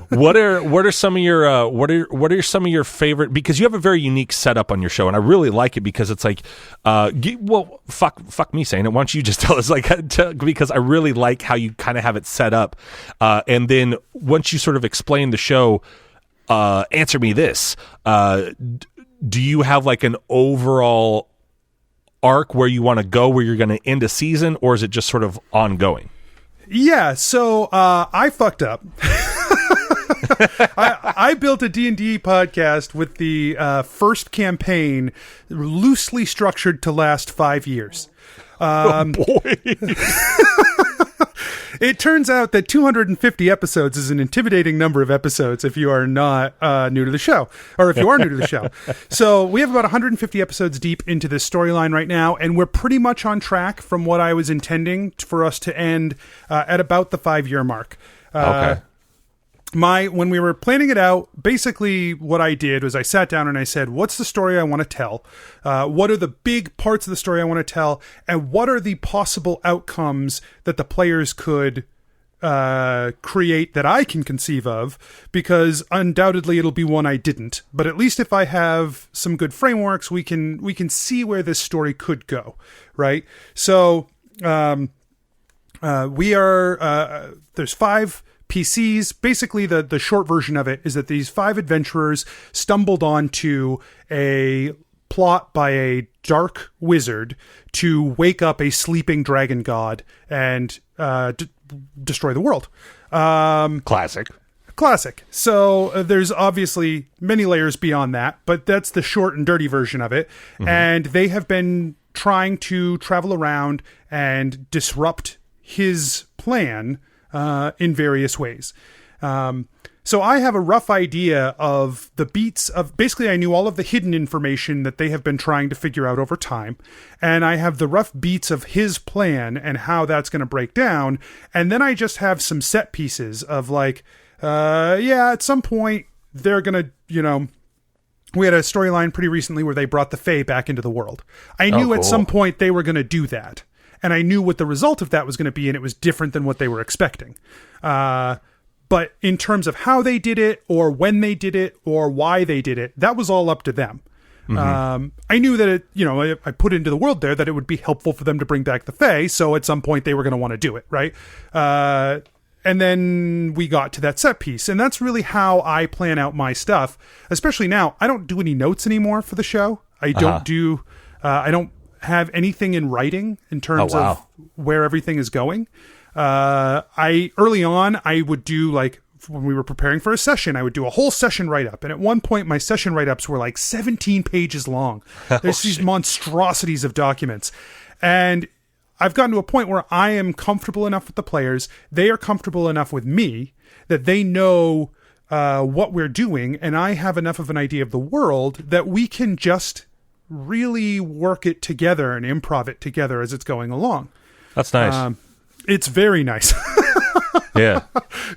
What are some of your favorite? Because you have a very unique setup on your show, and I really like it because it's like, fuck me saying it. Why don't you just tell us? Because I really like how you kind of have it set up, and then once you sort of explain the show, answer me this. Do you have like an overall arc where you want to go, where you're going to end a season, or is it just sort of ongoing? Yeah, so I fucked up. I built a D&D podcast with the first campaign loosely structured to last 5 years. Oh boy. It turns out that 250 episodes is an intimidating number of episodes if you are not new to the show, or if you are new to the show. So we have about 150 episodes deep into this storyline right now, and we're pretty much on track from what I was intending for us to end at about the 5-year mark. Okay. When we were planning it out, basically what I did was I sat down and I said, what's the story I want to tell? What are the big parts of the story I want to tell? And what are the possible outcomes that the players could create that I can conceive of? Because undoubtedly it'll be one I didn't. But at least if I have some good frameworks, we can see where this story could go, right? So we are there's 5 PCs. Basically, the short version of it is that these 5 adventurers stumbled onto a plot by a dark wizard to wake up a sleeping dragon god and destroy the world. Classic. So there's obviously many layers beyond that, but that's the short and dirty version of it. Mm-hmm. And they have been trying to travel around and disrupt his plan in various ways. So I have a rough idea of the beats of, basically I knew all of the hidden information that they have been trying to figure out over time. And I have the rough beats of his plan and how that's going to break down. And then I just have some set pieces of like, at some point they're going to, we had a storyline pretty recently where they brought the Fae back into the world. I knew at some point they were going to do that. And I knew what the result of that was going to be, and it was different than what they were expecting. But in terms of how they did it, or when they did it, or why they did it, that was all up to them. Mm-hmm. I knew that I put into the world there that it would be helpful for them to bring back the Fae, so at some point they were going to want to do it, right? And then we got to that set piece, and that's really how I plan out my stuff. Especially now, I don't do any notes anymore for the show. I don't have anything in writing in terms of where everything is going. Early on, I would do, like, when we were preparing for a session, I would do a whole session write-up. And at one point, my session write-ups were like 17 pages long. There's these monstrosities of documents. And I've gotten to a point where I am comfortable enough with the players. They are comfortable enough with me that they know what we're doing. And I have enough of an idea of the world that we can just really work it together and improv it together as it's going along. That's nice. It's very nice. Yeah.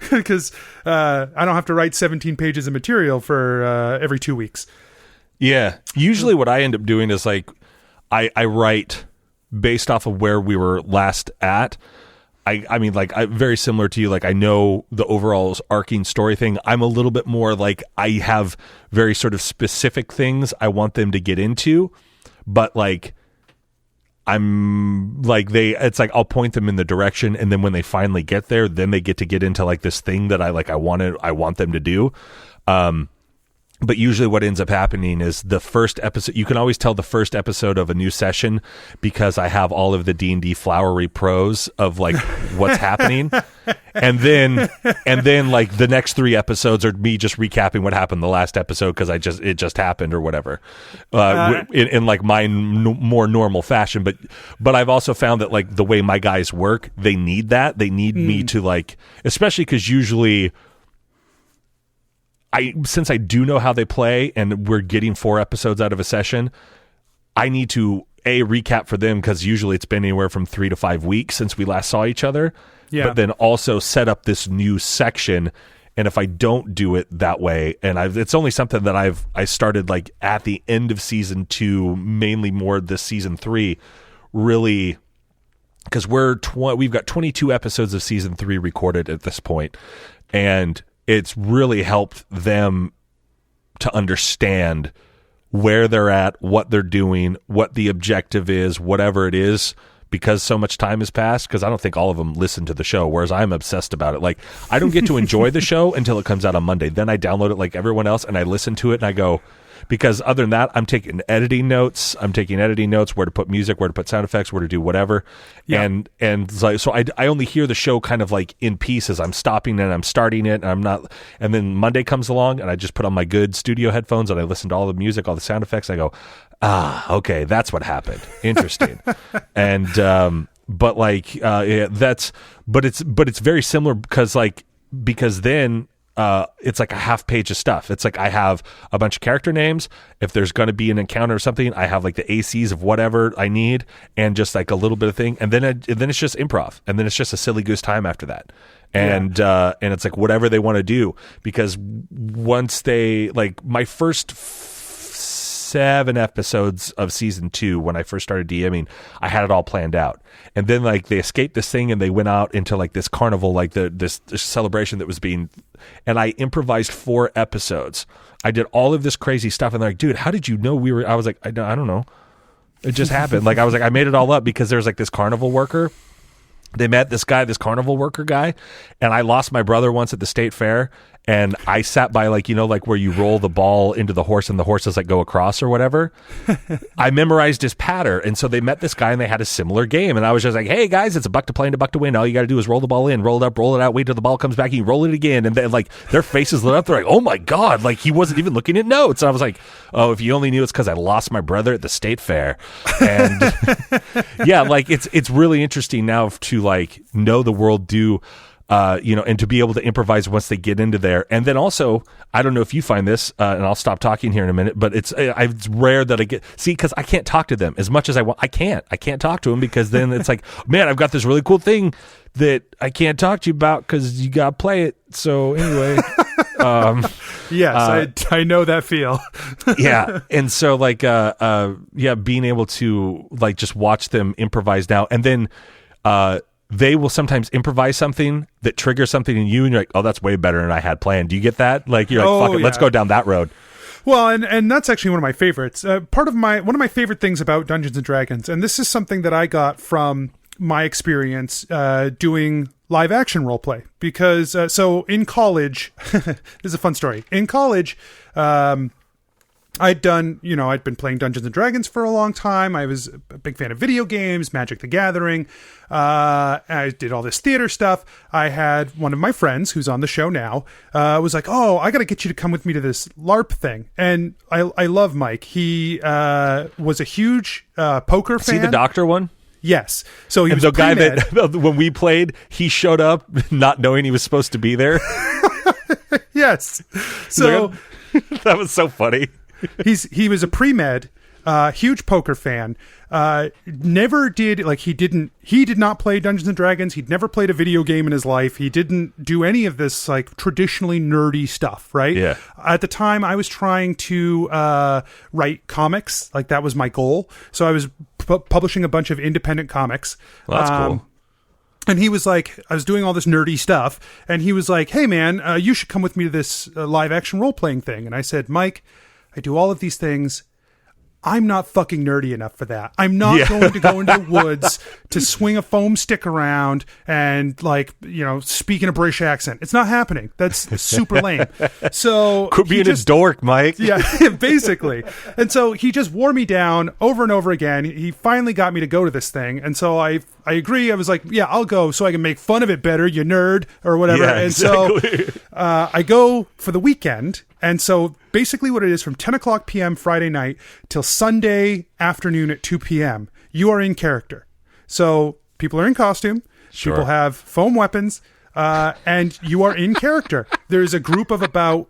Because I don't have to write 17 pages of material for every 2 weeks. Yeah. Usually what I end up doing is like I write based off of where we were last at. I mean, like, very similar to you. Like, I know the overall arcing story thing. I'm a little bit more like, I have very sort of specific things I want them to get into, but like, I'm like, it's like, I'll point them in the direction, and then when they finally get there, then they get to get into like this thing that I want them to do. But usually what ends up happening is the first episode, you can always tell the first episode of a new session because I have all of the D&D flowery prose of like what's happening. And then like the next 3 episodes are me just recapping what happened the last episode because it just happened or whatever, in like my more normal fashion. But I've also found that like the way my guys work, they need that. They need me to like, especially because usually since I do know how they play and we're getting 4 episodes out of a session, I need to recap for them because usually it's been anywhere from 3 to 5 weeks since we last saw each other. Yeah. But then also set up this new section. And if I don't do it that way, and it's only something that I started like at the end of season 2, mainly more this season 3, really, because we've got 22 episodes of season 3 recorded at this point, and it's really helped them to understand where they're at, what they're doing, what the objective is, whatever it is, because so much time has passed. Because I don't think all of them listen to the show, whereas I'm obsessed about it. Like, I don't get to enjoy the show until it comes out on Monday. Then I download it like everyone else, and I listen to it, and I go, because other than that, I'm taking editing notes, where to put music, where to put sound effects, where to do whatever. Yeah. And like, so I only hear the show kind of like in pieces. I'm stopping and I'm starting it, and I'm not, and then Monday comes along and I just put on my good studio headphones and I listen to all the music, all the sound effects. And I go, okay, that's what happened. Interesting. And, but like, but it's very similar because then, it's like a half page of stuff. It's like I have a bunch of character names. If there's going to be an encounter or something, I have like the ACs of whatever I need and just like a little bit of thing. And then it's just improv. And then it's just a silly goose time after that. And it's like whatever they want to do, because once they like my first 7 episodes of season 2, when I first started DMing, I had it all planned out. And then like they escaped this thing and they went out into like this carnival, like this celebration that was being, and I improvised 4 episodes. I did all of this crazy stuff, and they're like, dude, how did you know we were, I was like, I don't know. It just happened. Like, I was like, I made it all up because there's like this carnival worker. They met this carnival worker guy, and I lost my brother once at the state fair, and I sat by like, you know, like where you roll the ball into the horse and the horses like go across or whatever. I memorized his pattern, and so they met this guy and they had a similar game, and I was just like, hey guys, it's a buck to play and a buck to win. All you got to do is roll the ball in, roll it up, roll it out, wait till the ball comes back, and you roll it again, and then like their faces lit up. They're like, oh my god, like he wasn't even looking at notes. And I was like, oh, if you only knew, it's because I lost my brother at the state fair. And yeah, like it's really interesting now to like know the world, do and to be able to improvise once they get into there. And then also, I don't know if you find this, and I'll stop talking here in a minute, but it's rare that I because I can't talk to them as much as I want. I can't talk to them because then it's like, man, I've got this really cool thing that I can't talk to you about because you got to play it. So anyway, yes, I know that feel. Yeah. And so like, being able to like just watch them improvise now, and then, they will sometimes improvise something that triggers something in you, and you're like, oh, that's way better than I had planned. Do you get that? Like, you're like, fuck it, let's go down that road. Well, and that's actually one of my favorites. One of my favorite things about Dungeons and Dragons, and this is something that I got from my experience doing live action role play, because so in college, this is a fun story. In college, I'd been playing Dungeons and Dragons for a long time. I was a big fan of video games, Magic the Gathering. I did all this theater stuff. I had one of my friends who's on the show now, was like, oh, I got to get you to come with me to this LARP thing. And I love Mike. He was a huge poker fan. See the doctor one? Yes. So he was the guy that when we played, he showed up not knowing he was supposed to be there. Yes. So that was so funny. He was a pre-med, huge poker fan. Never did, like, he did not play Dungeons and Dragons. He'd never played a video game in his life. He didn't do any of this like traditionally nerdy stuff, right? Yeah. At the time, I was trying to write comics. Like, that was my goal. So I was publishing a bunch of independent comics. Well, that's cool. And he was like, I was doing all this nerdy stuff, and he was like, hey man, you should come with me to this live action role playing thing. And I said, Mike, I do all of these things. I'm not fucking nerdy enough for that. I'm not going to go into the woods to swing a foam stick around and speak in a British accent. It's not happening. That's super lame. So quit being a dork, Mike. Yeah, basically. And so he just wore me down over and over again. He finally got me to go to this thing. And so I agree. I was like, yeah, I'll go so I can make fun of it better, you nerd, or whatever. Yeah, exactly. So I go for the weekend. And so basically what it is, from 10 o'clock p.m. Friday night till Sunday afternoon at 2 p.m., you are in character. So people are in costume. Sure. People have foam weapons. And you are in character. There's a group of about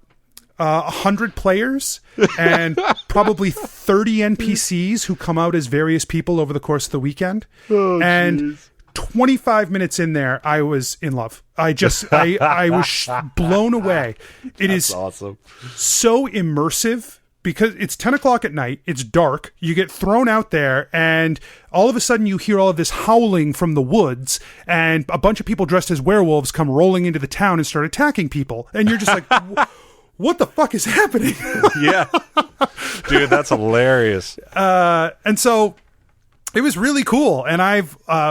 100 players and probably 30 NPCs who come out as various people over the course of the weekend. Oh, and geez. 25 minutes in there, I was in love. I was blown away. That's awesome. So immersive because it's 10 o'clock at night. It's dark. You get thrown out there and all of a sudden you hear all of this howling from the woods and a bunch of people dressed as werewolves come rolling into the town and start attacking people. And you're just like, what the fuck is happening? Yeah. Dude, that's hilarious. And so it was really cool. And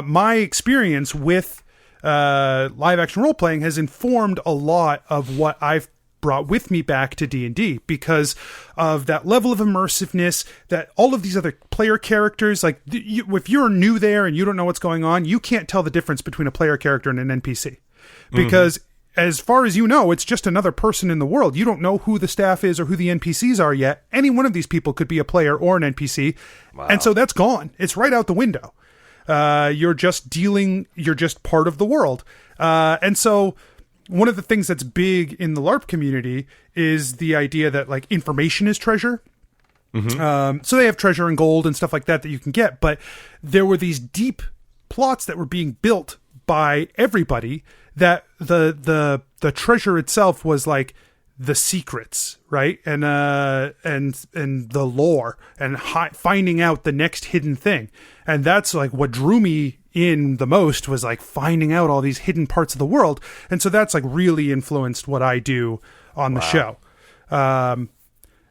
my experience with live action role playing has informed a lot of what I've brought with me back to D&D because of that level of immersiveness, that all of these other player characters, like if you're new there and you don't know what's going on, you can't tell the difference between a player character and an NPC because as far as you know, it's just another person in the world. You don't know who the staff is or who the NPCs are yet. Any one of these people could be a player or an NPC. Wow. And so that's gone. It's right out the window. You're just part of the world. And so one of the things that's big in the LARP community is the idea that like information is treasure. So they have treasure and gold and stuff like that you can get. But there were these deep plots that were being built by everybody that the treasure itself was like the secrets, right? And the lore and finding out the next hidden thing. And that's like what drew me in the most was like finding out all these hidden parts of the world. And so that's like really influenced what I do on the show. And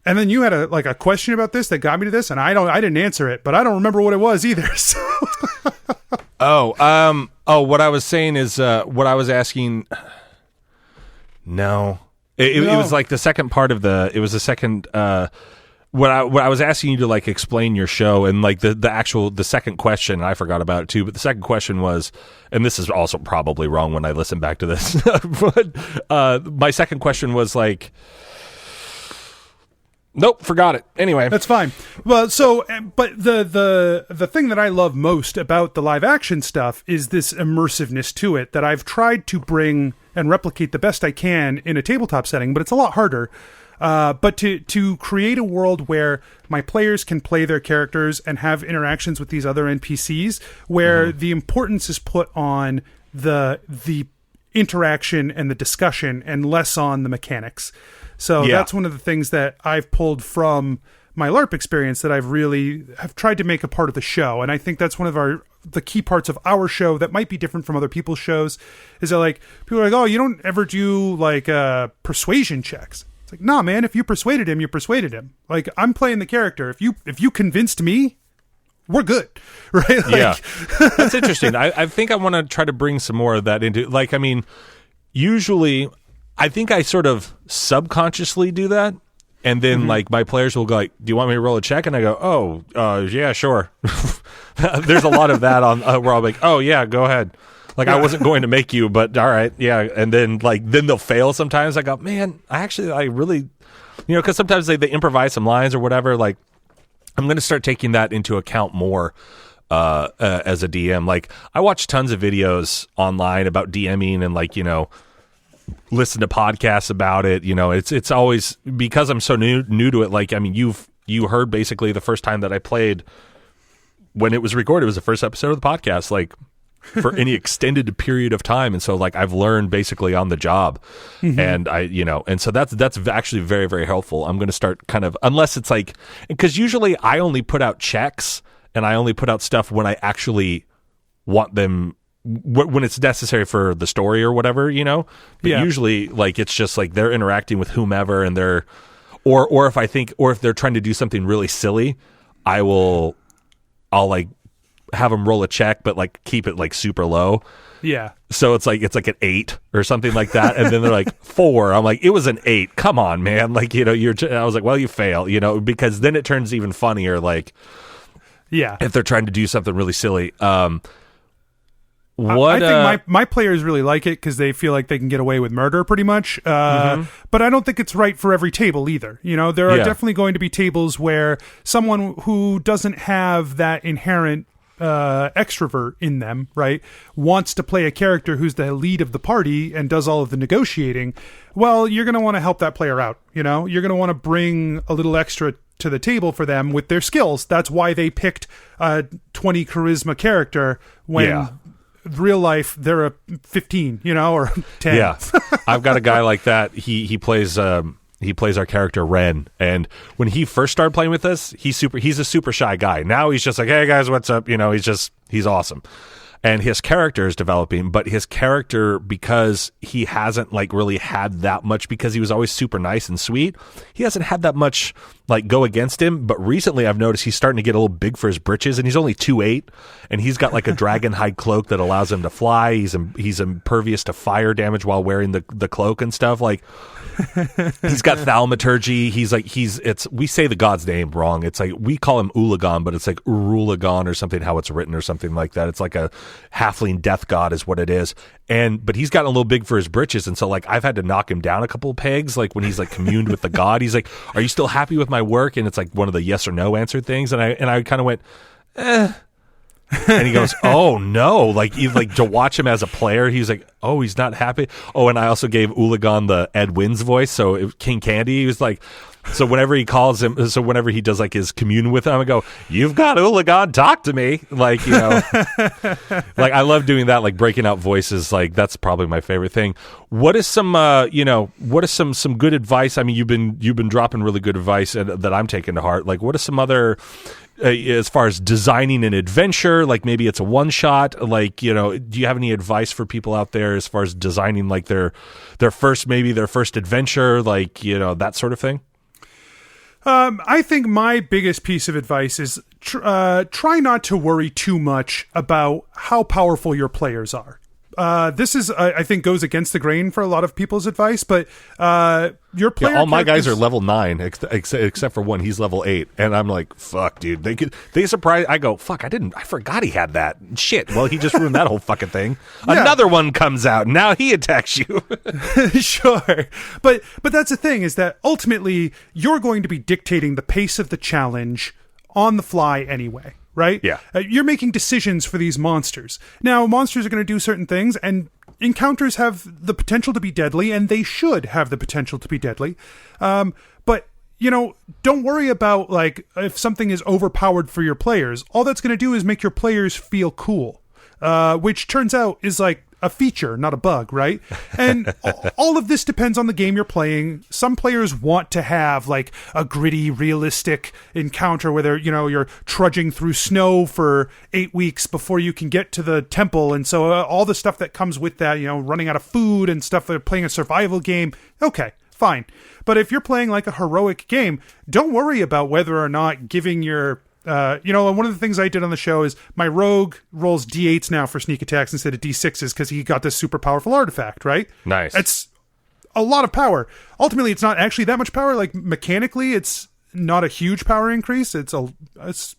then you had a question about this that got me to this, and I didn't answer it, but I don't remember what it was either. So. What I was saying is, what I was asking. No, it was like the second part of it was the second. What I was asking you to like explain your show and like the second question, I forgot about it too, but the second question was, and this is also probably wrong when I listen back to this, but my second question was like, nope, forgot it. Anyway, that's fine. Well, so, but the thing that I love most about the live action stuff is this immersiveness to it that I've tried to bring and replicate the best I can in a tabletop setting, but it's a lot harder. But to create a world where my players can play their characters and have interactions with these other NPCs, where the importance is put on the interaction and the discussion and less on the mechanics. So that's one of the things that I've pulled from my LARP experience that I've really have tried to make a part of the show. And I think that's one of the key parts of our show that might be different from other people's shows is that like people are like, oh, you don't ever do like persuasion checks. It's like, nah, man, if you persuaded him, you persuaded him. Like I'm playing the character. If you convinced me, we're good. Right? Like, that's interesting. I think I want to try to bring some more of that into like, I mean, usually I think I sort of subconsciously do that. And then like my players will go like, do you want me to roll a check? And I go, yeah, sure. There's a lot of that on where I'm like, oh yeah, go ahead. Like I wasn't going to make you, but all right. Yeah. And then then they'll fail sometimes. I go, man, I really, cause sometimes they improvise some lines or whatever. Like I'm going to start taking that into account more, as a DM. Like I watch tons of videos online about DMing and like, listen to podcasts about it. It's always because I'm so new to it. Like, I mean, you heard basically the first time that I played when it was recorded, it was the first episode of the podcast, like for any extended period of time. And so like, I've learned basically on the job and and so that's actually very, very helpful. I'm going to start kind of, unless it's like, cause usually I only put out checks and I only put out stuff when I actually want them, when it's necessary for the story or whatever, but usually like it's just like they're interacting with whomever and they're or if they're trying to do something really silly, I'll like have them roll a check, but like keep it like super low. Yeah. So it's like an 8 or something like that, and then they're like 4. I'm like, it was an 8. Come on, man. Like, you know, I was like, well, you fail, you know, because then it turns even funnier. Like, yeah, if they're trying to do something really silly. I think my players really like it because they feel like they can get away with murder pretty much. But I don't think it's right for every table either. You know, there are definitely going to be tables where someone who doesn't have that inherent extrovert in them, right, wants to play a character who's the lead of the party and does all of the negotiating. Well, you're going to want to help that player out. You know, you're going to want to bring a little extra to the table for them with their skills. That's why they picked a 20 charisma character when real life they're a 15, you know, or 10. Yeah. I've got a guy like that. He plays our character Ren, and when he first started playing with us, he's a super shy guy. Now he's just like, hey guys, what's up? You know, he's awesome. And his character is developing, but his character, because he hasn't like really had that much, because he was always super nice and sweet, he hasn't had that much like go against him. But recently I've noticed he's starting to get a little big for his britches, and he's only 2'8", and he's got like a dragon hide cloak that allows him to fly. He's impervious to fire damage while wearing the cloak and stuff. Like, he's got thaumaturgy. We say the god's name wrong. It's like, we call him Ulagan, but it's like Urulagan or something, how it's written or something like that. It's like a halfling death god is what it is. But he's gotten a little big for his britches, and so like I've had to knock him down a couple of pegs. Like when he's like communed with the god, he's like, "Are you still happy with my work?" And it's like one of the yes or no answer things. And I kind of went, eh. And he goes, "Oh no!" Like to watch him as a player, he's like, "Oh, he's not happy." Oh, and I also gave Ulagan the Ed Wins voice, so King Candy. He was like, so whenever he calls him, so whenever he does like his commune with him, I go, "You've got Ulagan, talk to me." Like, you know, like I love doing that, like breaking out voices. Like that's probably my favorite thing. What is some, what is some good advice? I mean, you've been dropping really good advice that I'm taking to heart. Like, what is some other, as far as designing an adventure, like maybe it's a one shot, like, you know, do you have any advice for people out there as far as designing like their first adventure, like, you know, that sort of thing? I think my biggest piece of advice is try not to worry too much about how powerful your players are. This is, I think, goes against the grain for a lot of people's advice, but your player. Yeah, all my guys are level 9, except for one. He's level 8, and I'm like, fuck, dude. They surprise. I go, fuck. I forgot he had that. Shit. Well, he just ruined that whole fucking thing. Yeah. Another one comes out. Now he attacks you. Sure, but that's the thing, is that ultimately you're going to be dictating the pace of the challenge on the fly anyway. Right? Yeah. You're making decisions for these monsters. Now, monsters are going to do certain things, and encounters have the potential to be deadly, and they should have the potential to be deadly. But, you know, don't worry about, like, if something is overpowered for your players. All that's going to do is make your players feel cool, which turns out is, like, a feature, not a bug, right? And all of this depends on the game you're playing. Some players want to have like a gritty, realistic encounter where you're trudging through snow for 8 weeks before you can get to the temple, and so all the stuff that comes with that, you know, running out of food and stuff. They're playing a survival game. Okay, fine. But if you're playing like a heroic game, don't worry about whether or not giving your and one of the things I did on the show is my rogue rolls D8s now for sneak attacks instead of D6s because he got this super powerful artifact, right? Nice. It's a lot of power. Ultimately, it's not actually that much power. Like, mechanically, it's not a huge power increase. It's a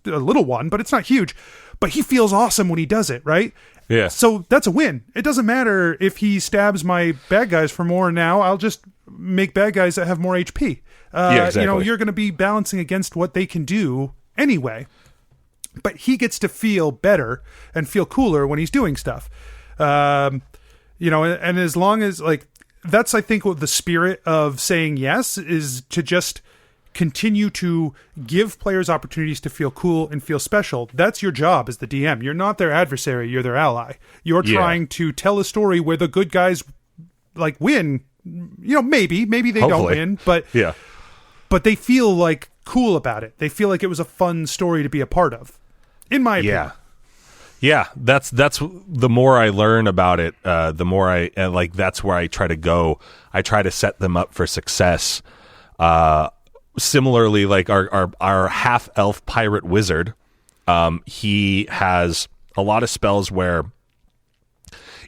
little one, but it's not huge. But he feels awesome when he does it, right? Yeah. So that's a win. It doesn't matter if he stabs my bad guys for more now. I'll just make bad guys that have more HP. Yeah, exactly. You know, you're going to be balancing against what they can do anyway, but he gets to feel better and feel cooler when he's doing stuff. And as long as, like, that's, I think, what the spirit of saying yes is, to just continue to give players opportunities to feel cool and feel special. That's your job as the DM. You're not their adversary, you're their ally. You're trying to tell a story where the good guys, like, win. You know, maybe they Hopefully. don't win, but yeah, but they feel like cool about it. They feel like it was a fun story to be a part of, in my opinion. Yeah, that's the more I learn about it, the more I that's where I try to go. I try to set them up for success similarly, like our half elf pirate wizard, he has a lot of spells where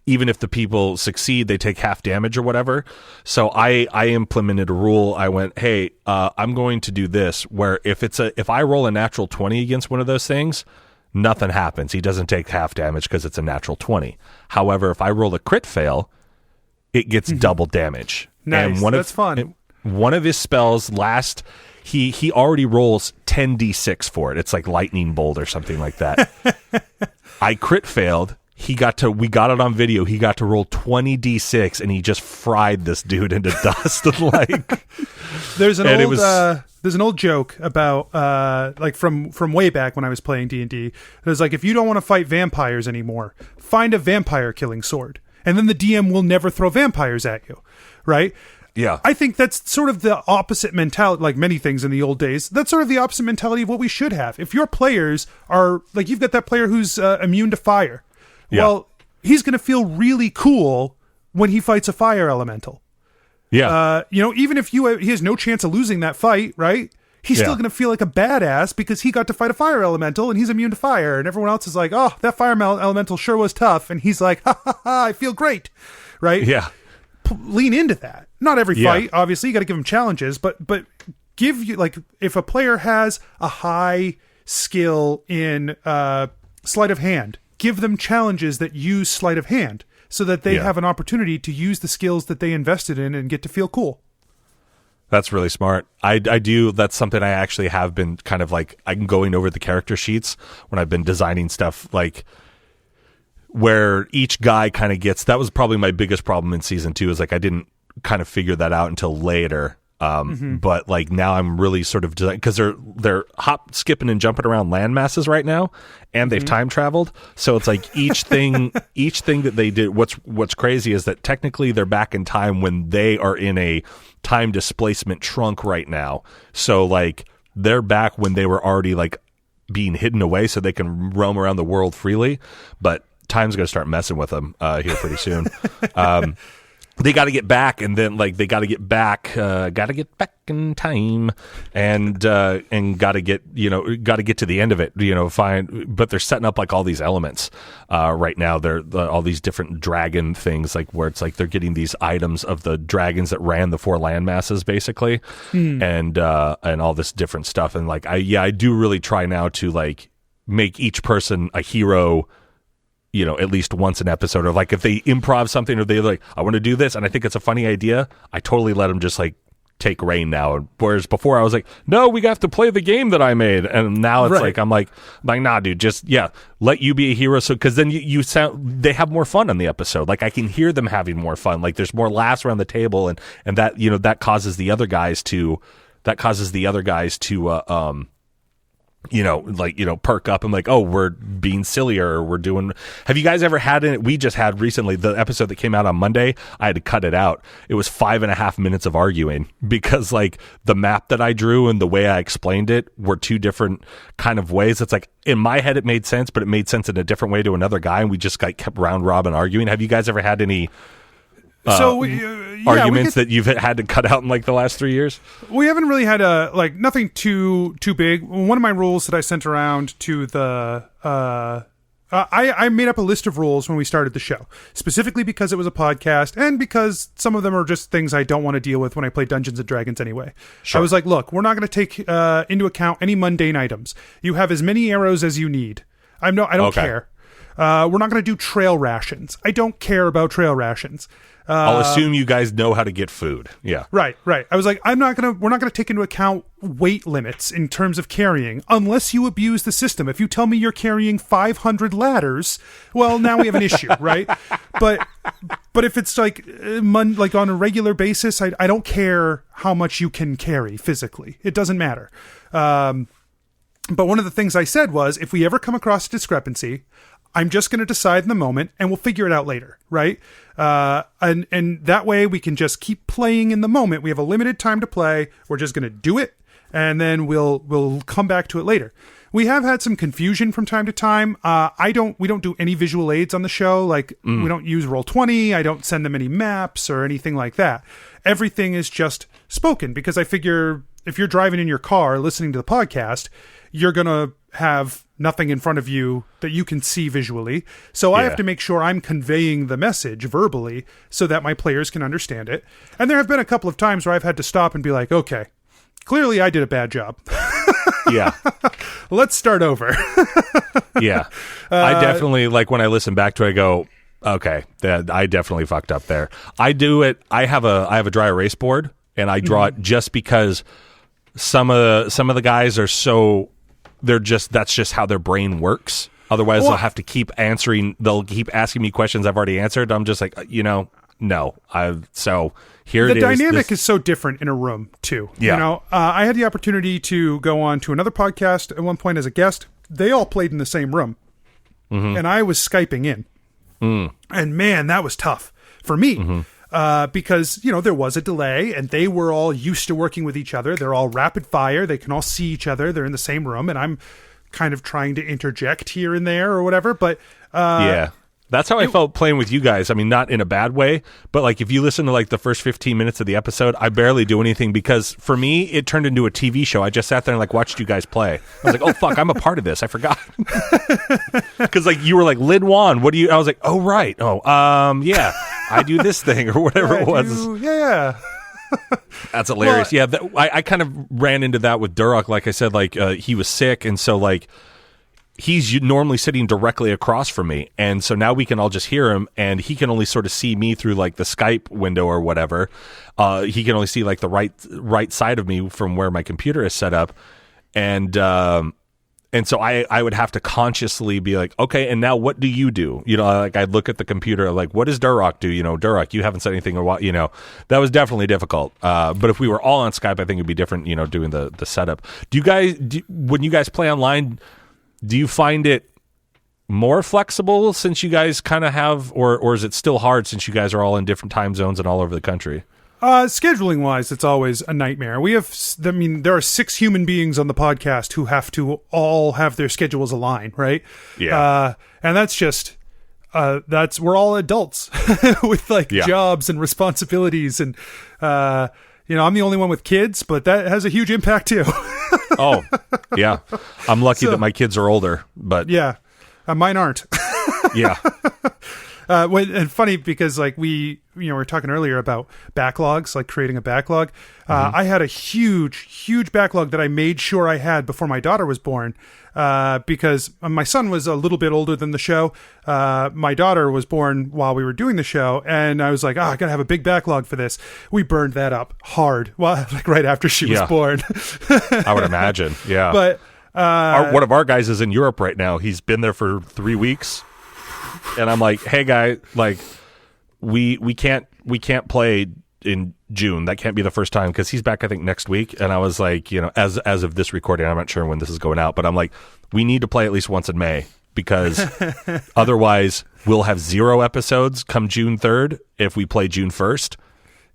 even if the people succeed, they take half damage or whatever. So I implemented a rule. I went, hey, I'm going to do this where if I roll a natural 20 against one of those things, nothing happens. He doesn't take half damage because it's a natural 20. However, if I roll a crit fail, it gets double damage. Nice. And That's fun. One of his spells he already rolls 10d6 for it. It's like lightning bolt or something like that. I crit failed. We got it on video. He got to roll 20d6 and he just fried this dude into dust. Like there's an old joke about like from way back when I was playing D&D. It was like, if you don't want to fight vampires anymore, find a vampire killing sword, and then the DM will never throw vampires at you, right? Yeah. I think that's sort of the opposite mentality, like many things in the old days. That's sort of the opposite mentality of what we should have. If your players are, like, you've got that player who's immune to fire. Yeah. Well, he's going to feel really cool when he fights a fire elemental. Yeah. Even if he has no chance of losing that fight, right? He's still going to feel like a badass because he got to fight a fire elemental and he's immune to fire. And everyone else is like, oh, that fire elemental sure was tough. And he's like, ha ha ha, I feel great. Right? Yeah. Lean into that. Not every fight, obviously. You got to give him challenges, but give you, like, if a player has a high skill in sleight of hand, give them challenges that use sleight of hand so that they have an opportunity to use the skills that they invested in and get to feel cool. That's really smart. I do. That's something I actually have been kind of like, I'm going over the character sheets when I've been designing stuff, like where each guy kind of gets, that was probably my biggest problem in season 2 is like, I didn't kind of figure that out until later. But like now I'm really sort of, because they're hop, skipping and jumping around land masses right now, and they've time traveled. So it's like each thing that they did. What's crazy is that technically they're back in time when they are in a time displacement trunk right now. So like they're back when they were already like being hidden away, so they can roam around the world freely. But time's going to start messing with them here pretty soon. They got to get back, and then like they got to get back in time, and got to get to the end of it, fine. But they're setting up like all these elements right now. They're all these different dragon things, like where it's like they're getting these items of the dragons that ran the 4 land masses, basically, and all this different stuff. And like I do really try now to like make each person a hero, at least once an episode, or like if they improv something or they're like, I want to do this and I think it's a funny idea, I totally let them just like take reign now. Whereas before I was like, no, we have to play the game that I made. And now it's like, I'm like, nah, dude, just, let you be a hero. So, cause then they have more fun on the episode. Like I can hear them having more fun. Like there's more laughs around the table, and that, that causes the other guys to, perk up and like, oh, we're being sillier, or we're doing. Have you guys ever had it? We just had recently the episode that came out on Monday. I had to cut it out. It was 5.5 minutes of arguing because like the map that I drew and the way I explained it were two different kind of ways. It's like in my head it made sense, but it made sense in a different way to another guy, and we just like kept round robin arguing. Have you guys ever had any arguments that you've had to cut out in like the last 3 years? We haven't really had nothing too big. One of my rules that I sent around to the I made up a list of rules when we started the show, specifically because it was a podcast and because some of them are just things I don't want to deal with when I play Dungeons and Dragons anyway. Sure. I was like, look, we're not going to take into account any mundane items. You have as many arrows as you need. I don't care. We're not going to do trail rations. I don't care about trail rations. I'll assume you guys know how to get food. Yeah. Right. I was like, we're not going to take into account weight limits in terms of carrying unless you abuse the system. If you tell me you're carrying 500 ladders, well, now we have an issue, right? But if it's like on a regular basis, I don't care how much you can carry physically. It doesn't matter. But one of the things I said was, if we ever come across a discrepancy, I'm just going to decide in the moment and we'll figure it out later, right? And that way we can just keep playing in the moment. We have a limited time to play. We're just going to do it, and then we'll come back to it later. We have had some confusion from time to time. We don't do any visual aids on the show. Like we don't use Roll20. I don't send them any maps or anything like that. Everything is just spoken because I figure if you're driving in your car listening to the podcast, you're going to have nothing in front of you that you can see visually. So I have to make sure I'm conveying the message verbally so that my players can understand it. And there have been a couple of times where I've had to stop and be like, okay, clearly I did a bad job. Yeah. Let's start over. Yeah. I definitely, like, when I listen back to it, I go, okay, I definitely fucked up there. I do it. I have a dry erase board, and I draw it just because some of the guys are so, that's just how their brain works. Otherwise, they'll have to keep answering. They'll keep asking me questions I've already answered. I'm just like, no. So here it is. The dynamic is so different in a room too. Yeah. I had the opportunity to go on to another podcast at one point as a guest. They all played in the same room, and I was Skyping in. And man, that was tough for me because, there was a delay and they were all used to working with each other. They're all rapid fire. They can all see each other. They're in the same room, and I'm kind of trying to interject here and there or whatever. But yeah, that's how I felt playing with you guys. I mean, not in a bad way, but like if you listen to like the first 15 minutes of the episode, I barely do anything because for me, it turned into a TV show. I just sat there and like watched you guys play. I was like, oh fuck, I'm a part of this. I forgot. Because like you were like, Lid Juan, what do you? I was like, oh right, yeah, I do this thing or whatever it was. Yeah. That's hilarious. Well, yeah, I kind of ran into that with Durok. Like I said, like he was sick, and so like he's normally sitting directly across from me, and so now we can all just hear him, and he can only sort of see me through like the Skype window or whatever. He can only see like the right side of me from where my computer is set up, and so I would have to consciously be like, okay, and now what do you do? Like I'd look at the computer, like, what does Durok do? Durok, you haven't said anything or what? That was definitely difficult. But if we were all on Skype, I think it'd be different. Doing the setup. When you guys play online, do you find it more flexible since you guys kind of have, or is it still hard since you guys are all in different time zones and all over the country? Scheduling wise, it's always a nightmare. There are 6 human beings on the podcast who have to all have their schedules aligned, right? Yeah. And that's just, we're all adults with jobs and responsibilities. And, I'm the only one with kids, but that has a huge impact too. Oh, yeah. I'm lucky that my kids are older, but yeah, mine aren't. Yeah. And funny because like we were talking earlier about backlogs, like creating a backlog. I had a huge backlog that I made sure I had before my daughter was born, because my son was a little bit older than the show. My daughter was born while we were doing the show, and I was like, I gotta have a big backlog for this. We burned that up hard, like right after she was born. I would imagine, yeah. But one of our guys is in Europe right now. He's been there for 3 weeks. And I'm like, hey guy, like we can't play in June. That can't be the first time because he's back I think next week. And I was like, as of this recording, I'm not sure when this is going out, but I'm like, we need to play at least once in May because otherwise we'll have 0 episodes come June 3rd if we play June 1st.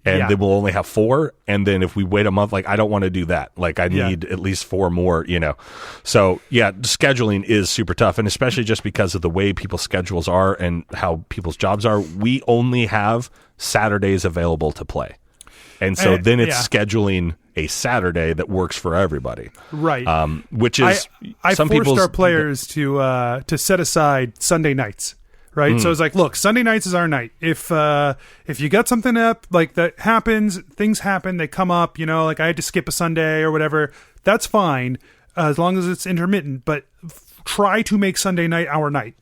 And then we'll only have 4. And then if we wait a month, like I don't want to do that. Like I need at least 4 more, So yeah, scheduling is super tough. And especially just because of the way people's schedules are and how people's jobs are, we only have Saturdays available to play. And so then it's scheduling a Saturday that works for everybody. Right. Which is I forced our players to set aside Sunday nights. Right. So it's like, look, Sunday nights is our night. If you got something up like that happens, things happen, they come up, like I had to skip a Sunday or whatever. That's fine. As long as it's intermittent, but try to make Sunday night our night,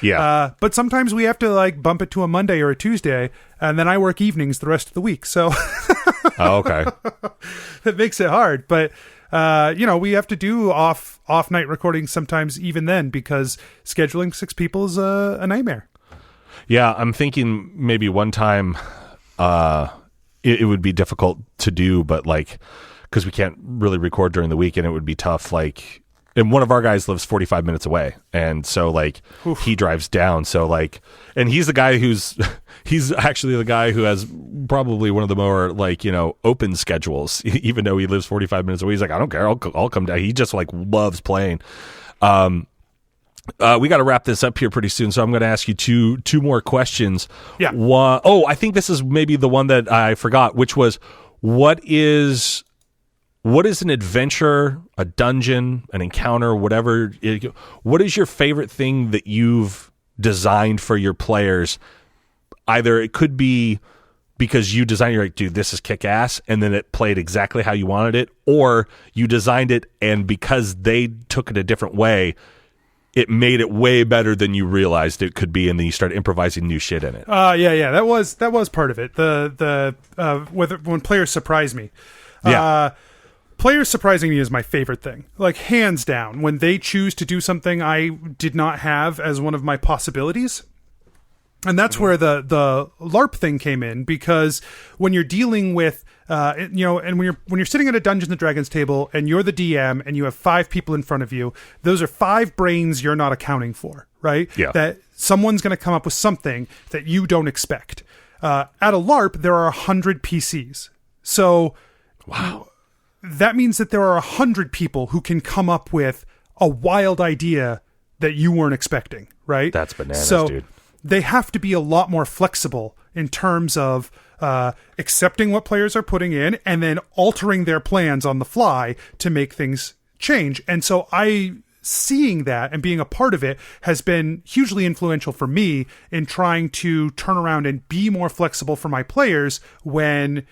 Yeah. But sometimes we have to like bump it to a Monday or a Tuesday, and then I work evenings the rest of the week. So oh, okay. That makes it hard. But we have to do off night recordings sometimes even then because scheduling 6 people is a nightmare. Yeah, I'm thinking maybe one time it would be difficult to do, but like because we can't really record during the week and it would be tough. Like, and one of our guys lives 45 minutes away, and so like he drives down. So like, and he's the guy he's actually the guy who has probably one of the more like open schedules, even though he lives 45 minutes away. He's like, I don't care, I'll come down. He just like loves playing. We got to wrap this up here pretty soon, so I'm going to ask you two more questions. Yeah. I think this is maybe the one that I forgot, which was what is what is an adventure, a dungeon, an encounter, whatever? What is your favorite thing that you've designed for your players? Either it could be because you designed, you're like, dude, this is kick-ass, and then it played exactly how you wanted it, or you designed it, and because they took it a different way, it made it way better than you realized it could be, and then you started improvising new shit in it. Yeah. That was part of it. When players surprise me. Players surprising me is my favorite thing. Like, hands down, when they choose to do something I did not have as one of my possibilities. And that's where the LARP thing came in, because when you're dealing with, and when you're sitting at a Dungeons and Dragons table and you're the DM and you have 5 people in front of you, those are 5 brains you're not accounting for, right? Yeah. That someone's going to come up with something that you don't expect. At a LARP, there are 100 PCs. So, wow, that means that there are 100 people who can come up with a wild idea that you weren't expecting, right? That's bananas, dude. They have to be a lot more flexible in terms of accepting what players are putting in and then altering their plans on the fly to make things change. And so seeing that and being a part of it has been hugely influential for me in trying to turn around and be more flexible for my players when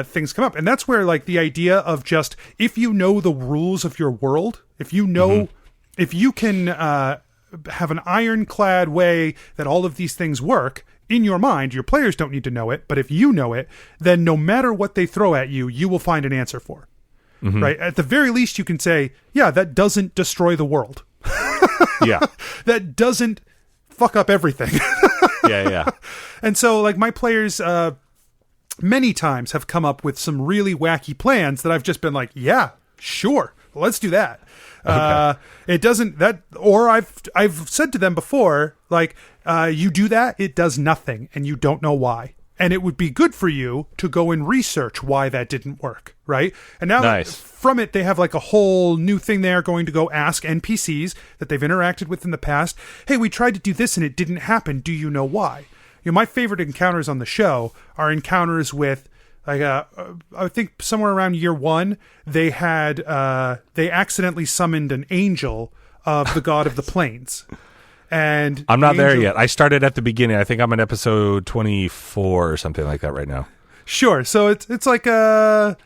things come up. And that's where, like, the idea of just, if you know the rules of your world, if you know, if you can have an ironclad way that all of these things work in your mind, your players don't need to know it, but if you know it, then no matter what they throw at you, you will find an answer for. Right? At the very least, you can say, yeah, that doesn't destroy the world. Yeah. That doesn't fuck up everything. Yeah. And so, like, my players many times have come up with some really wacky plans that I've just been like, yeah, sure, let's do that. Okay. It doesn't that, or I've said to them before, like, you do that, it does nothing, and you don't know why. And it would be good for you to go and research why that didn't work, right? And now from it, they have like a whole new thing they're going to go ask NPCs that they've interacted with in the past. Hey, we tried to do this and it didn't happen. Do you know why? You know, my favorite encounters on the show are encounters with, like, I think somewhere around year 1, they accidentally summoned an angel of the god of the plains. And I'm not there yet. I started at the beginning. I think I'm on episode 24 or something like that right now. Sure. So it's like, you're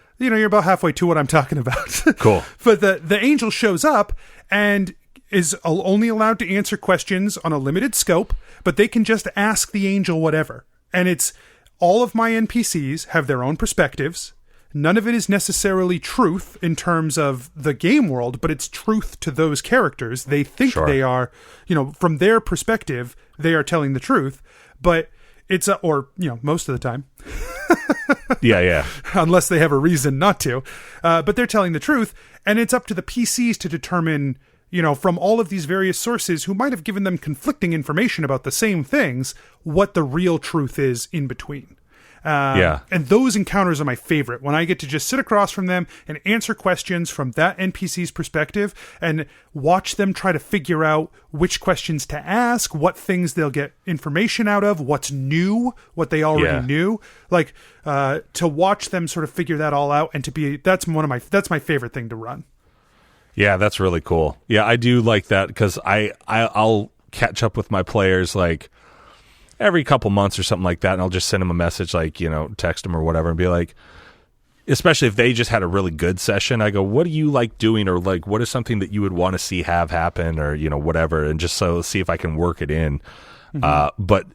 about halfway to what I'm talking about. Cool. But the angel shows up and is only allowed to answer questions on a limited scope, but they can just ask the angel whatever. And it's, all of my NPCs have their own perspectives. None of it is necessarily truth in terms of the game world, but it's truth to those characters. They think they are, from their perspective, they are telling the truth, but it's, most of the time. Yeah. Unless they have a reason not to. But they're telling the truth, and it's up to the PCs to determine, from all of these various sources who might have given them conflicting information about the same things, what the real truth is in between. And those encounters are my favorite, when I get to just sit across from them and answer questions from that NPC's perspective and watch them try to figure out which questions to ask, what things they'll get information out of, what's new, what they already knew. Like, to watch them sort of figure that all out, and that's my favorite thing to run. Yeah, that's really cool. Yeah, I do like that, because I'll catch up with my players, like, every couple months or something like that, and I'll just send them a message, like, text them or whatever, and be like, especially if they just had a really good session, I go, what do you like doing, or like, what is something that you would want to see have happen, or whatever, and just see if I can work it in. But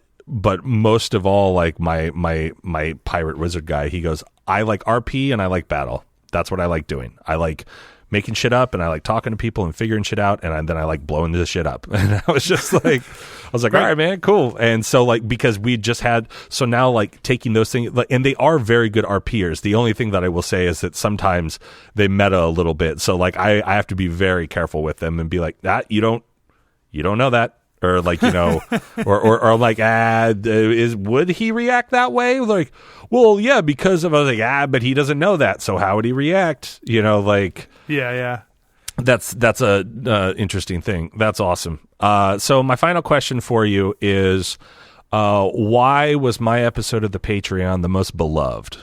most of all, like, my pirate wizard guy, he goes, I like RP and I like battle. That's what I like doing. I like making shit up, and I like talking to people and figuring shit out, and then I like blowing this shit up. And I was just like, all right, man, cool. And so, like, because we just had, so now, like, taking those things, like, and they are very good RPers. The only thing that I will say is that sometimes they meta a little bit. So, like, I have to be very careful with them and be like, you don't know that. Or like, or like, would he react that way? Like, well, yeah, because of, I was like, but he doesn't know that. So how would he react? Like, yeah. That's a interesting thing. That's awesome. So my final question for you is, why was my episode of the Patreon the most beloved?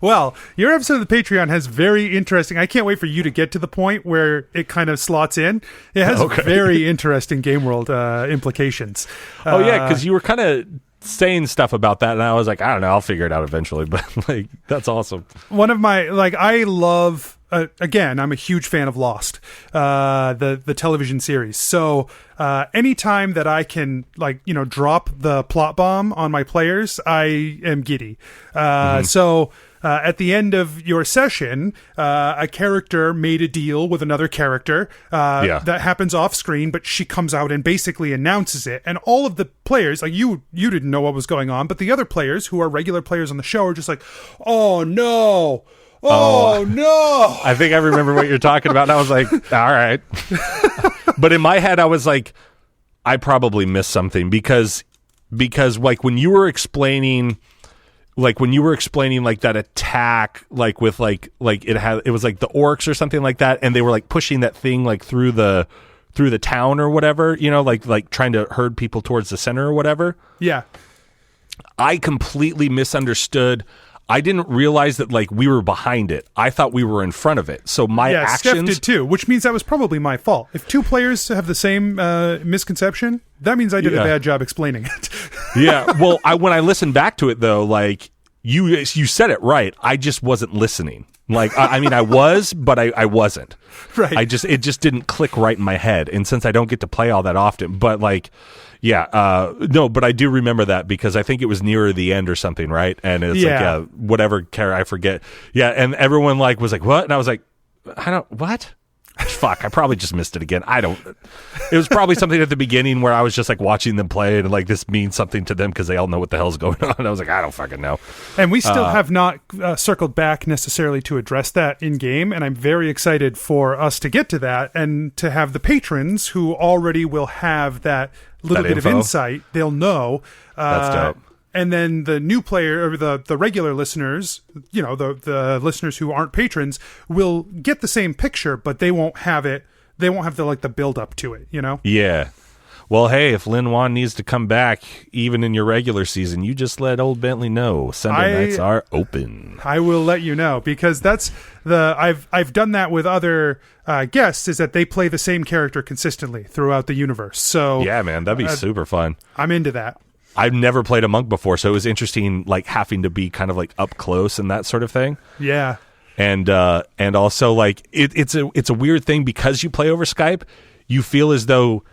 Well, your episode of the Patreon has very interesting. I can't wait for you to get to the point where it kind of slots in. It has very interesting game world implications. Oh, yeah, because you were kind of saying stuff about that, and I was like, I don't know, I'll figure it out eventually. But like, that's awesome. One of my I love. Again, I'm a huge fan of Lost, the television series. So anytime that I can drop the plot bomb on my players, I am giddy. So at the end of your session, a character made a deal with another character that happens off screen, but she comes out and basically announces it. And all of the players, like you didn't know what was going on, but the other players who are regular players on the show are just like, oh no. Oh, no. I think I remember what you're talking about. And I was like, all right. But in my head, I was like, I probably missed something because like when you were explaining like that attack, like with like it was like the orcs or something like that. And they were like pushing that thing like through the town or whatever, like trying to herd people towards the center or whatever. Yeah. I completely misunderstood. I didn't realize that like we were behind it. I thought we were in front of it. So my actions... Steph did too, which means that was probably my fault. If two players have the same misconception, that means I did a bad job explaining it. Yeah. Well, when I listened back to it though, like you said it right. I just wasn't listening. Like, I mean, I was, but I wasn't. Right. It just didn't click right in my head. And since I don't get to play all that often, but like... Yeah, no, but I do remember that because I think it was nearer the end or something, right? And it's like, whatever character, I forget. Yeah, and everyone like was like, what? And I was like, what? Fuck, I probably just missed it again. It was probably something at the beginning where I was just like watching them play and like this means something to them because they all know what the hell's going on. And I was like, I don't fucking know. And we still have not circled back necessarily to address that in game. And I'm very excited for us to get to that and to have the patrons who already will have that little bit of insight. They'll know. That's dope. And then the new player or the regular listeners, the listeners who aren't patrons will get the same picture, but they won't have it. They won't have the build up to it, Yeah. Well, hey, if Lin Wan needs to come back, even in your regular season, you just let old Bentley know. Sunday nights are open. I will let you know because that's I've done that with other guests. Is that they play the same character consistently throughout the universe. So yeah, man, that'd be super fun. I'm into that. I've never played a monk before, so it was interesting, like having to be kind of like up close and that sort of thing. Yeah, and also like it's a weird thing because you play over Skype. You feel as though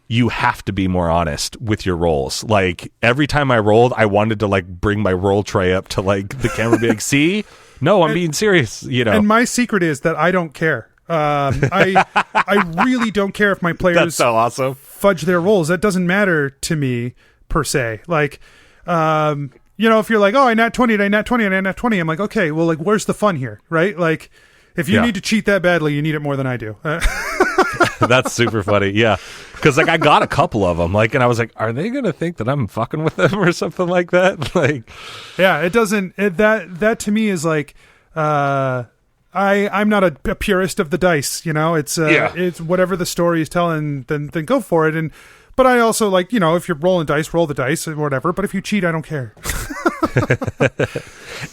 you have to be more honest with your rolls. Like every time I rolled, I wanted to like bring my roll tray up to like the camera, and be like, "See, no, I'm being serious." And my secret is that I don't care. I really don't care if my players That's so awesome. fudge their rolls. That doesn't matter to me. Per se, like, if you're like, oh, I nat 20, I nat 20, I nat 20, I'm like, okay, well, like, where's the fun here, right? Like, if you need to cheat that badly, you need it more than I do. That's super funny, yeah. Because like I got a couple of them, like, and I was like, are they gonna think that I'm fucking with them or something like that? Like, yeah, it doesn't. That to me is like, I'm not a purist of the dice, It's whatever the story is telling, then go for it. But I also like, if you're rolling dice, roll the dice or whatever. But if you cheat, I don't care.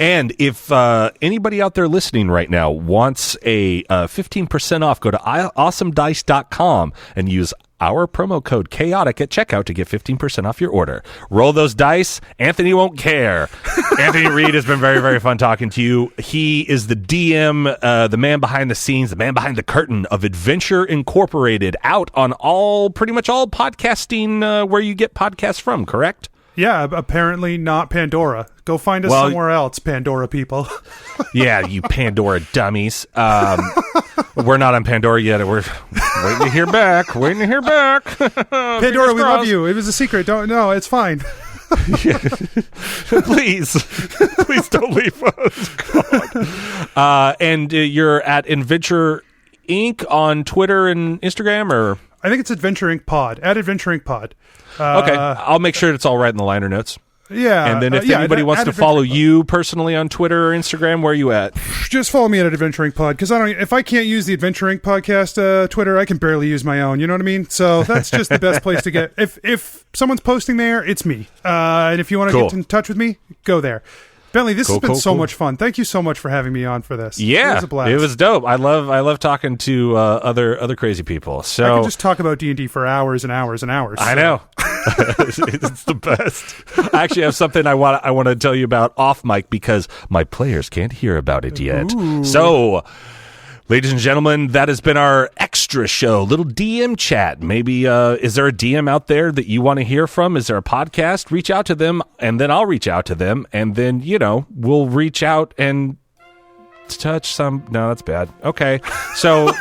And if anybody out there listening right now wants a 15% off, go to awesomedice.com and use our promo code chaotic at checkout to get 15% off your order. Roll those dice. Anthony won't care. Anthony Reed has been very, very fun talking to you. He is the DM, the man behind the scenes, the man behind the curtain of Adventure Incorporated, out on pretty much all podcasting where you get podcasts from, correct? Yeah, apparently not Pandora. Go find us somewhere else, Pandora people. Yeah, you Pandora dummies. We're not on Pandora yet. We're waiting to hear back. Pandora, we love you. It was a secret. No, it's fine. Please don't leave us. God. And you're at Adventure Inc. on Twitter and Instagram, or? I think it's Adventure Inc. Pod, at Adventure Inc. Pod. Okay, I'll make sure it's all right in the liner notes. Yeah. And then if anybody wants to follow you personally on Twitter or Instagram, where are you at? Just follow me at Adventure Inc. Pod, because if I can't use the Adventure Inc. podcast Twitter, I can barely use my own. You know what I mean? So that's just the best place to get. If someone's posting there, it's me. And if you want to get in touch with me, go there. Bentley, this has been so much fun. Thank you so much for having me on for this. Yeah, it was a blast. It was dope. I love talking to other crazy people. So I could just talk about D&D for hours and hours and hours. I know. It's the best. I actually have something I want to tell you about off mic because my players can't hear about it yet. Ooh. So, ladies and gentlemen, that has been our extra show, little DM chat. Maybe is there a DM out there that you want to hear from? Is there a podcast? Reach out to them, and then I'll reach out to them, and then we'll reach out and touch some. No, that's bad. Okay, so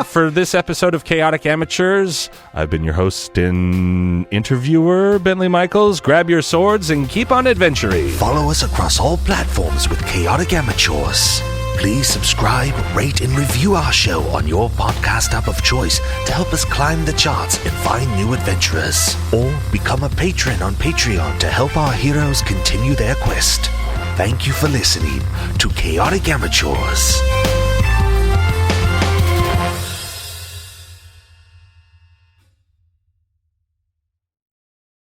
for this episode of Chaotic Amateurs, I've been your host and interviewer, Bentley Michaels. Grab your swords and keep on adventuring. Follow us across all platforms with Chaotic Amateurs. Please subscribe, rate, and review our show on your podcast app of choice to help us climb the charts and find new adventurers. Or become a patron on Patreon to help our heroes continue their quest. Thank you for listening to Chaotic Amateurs.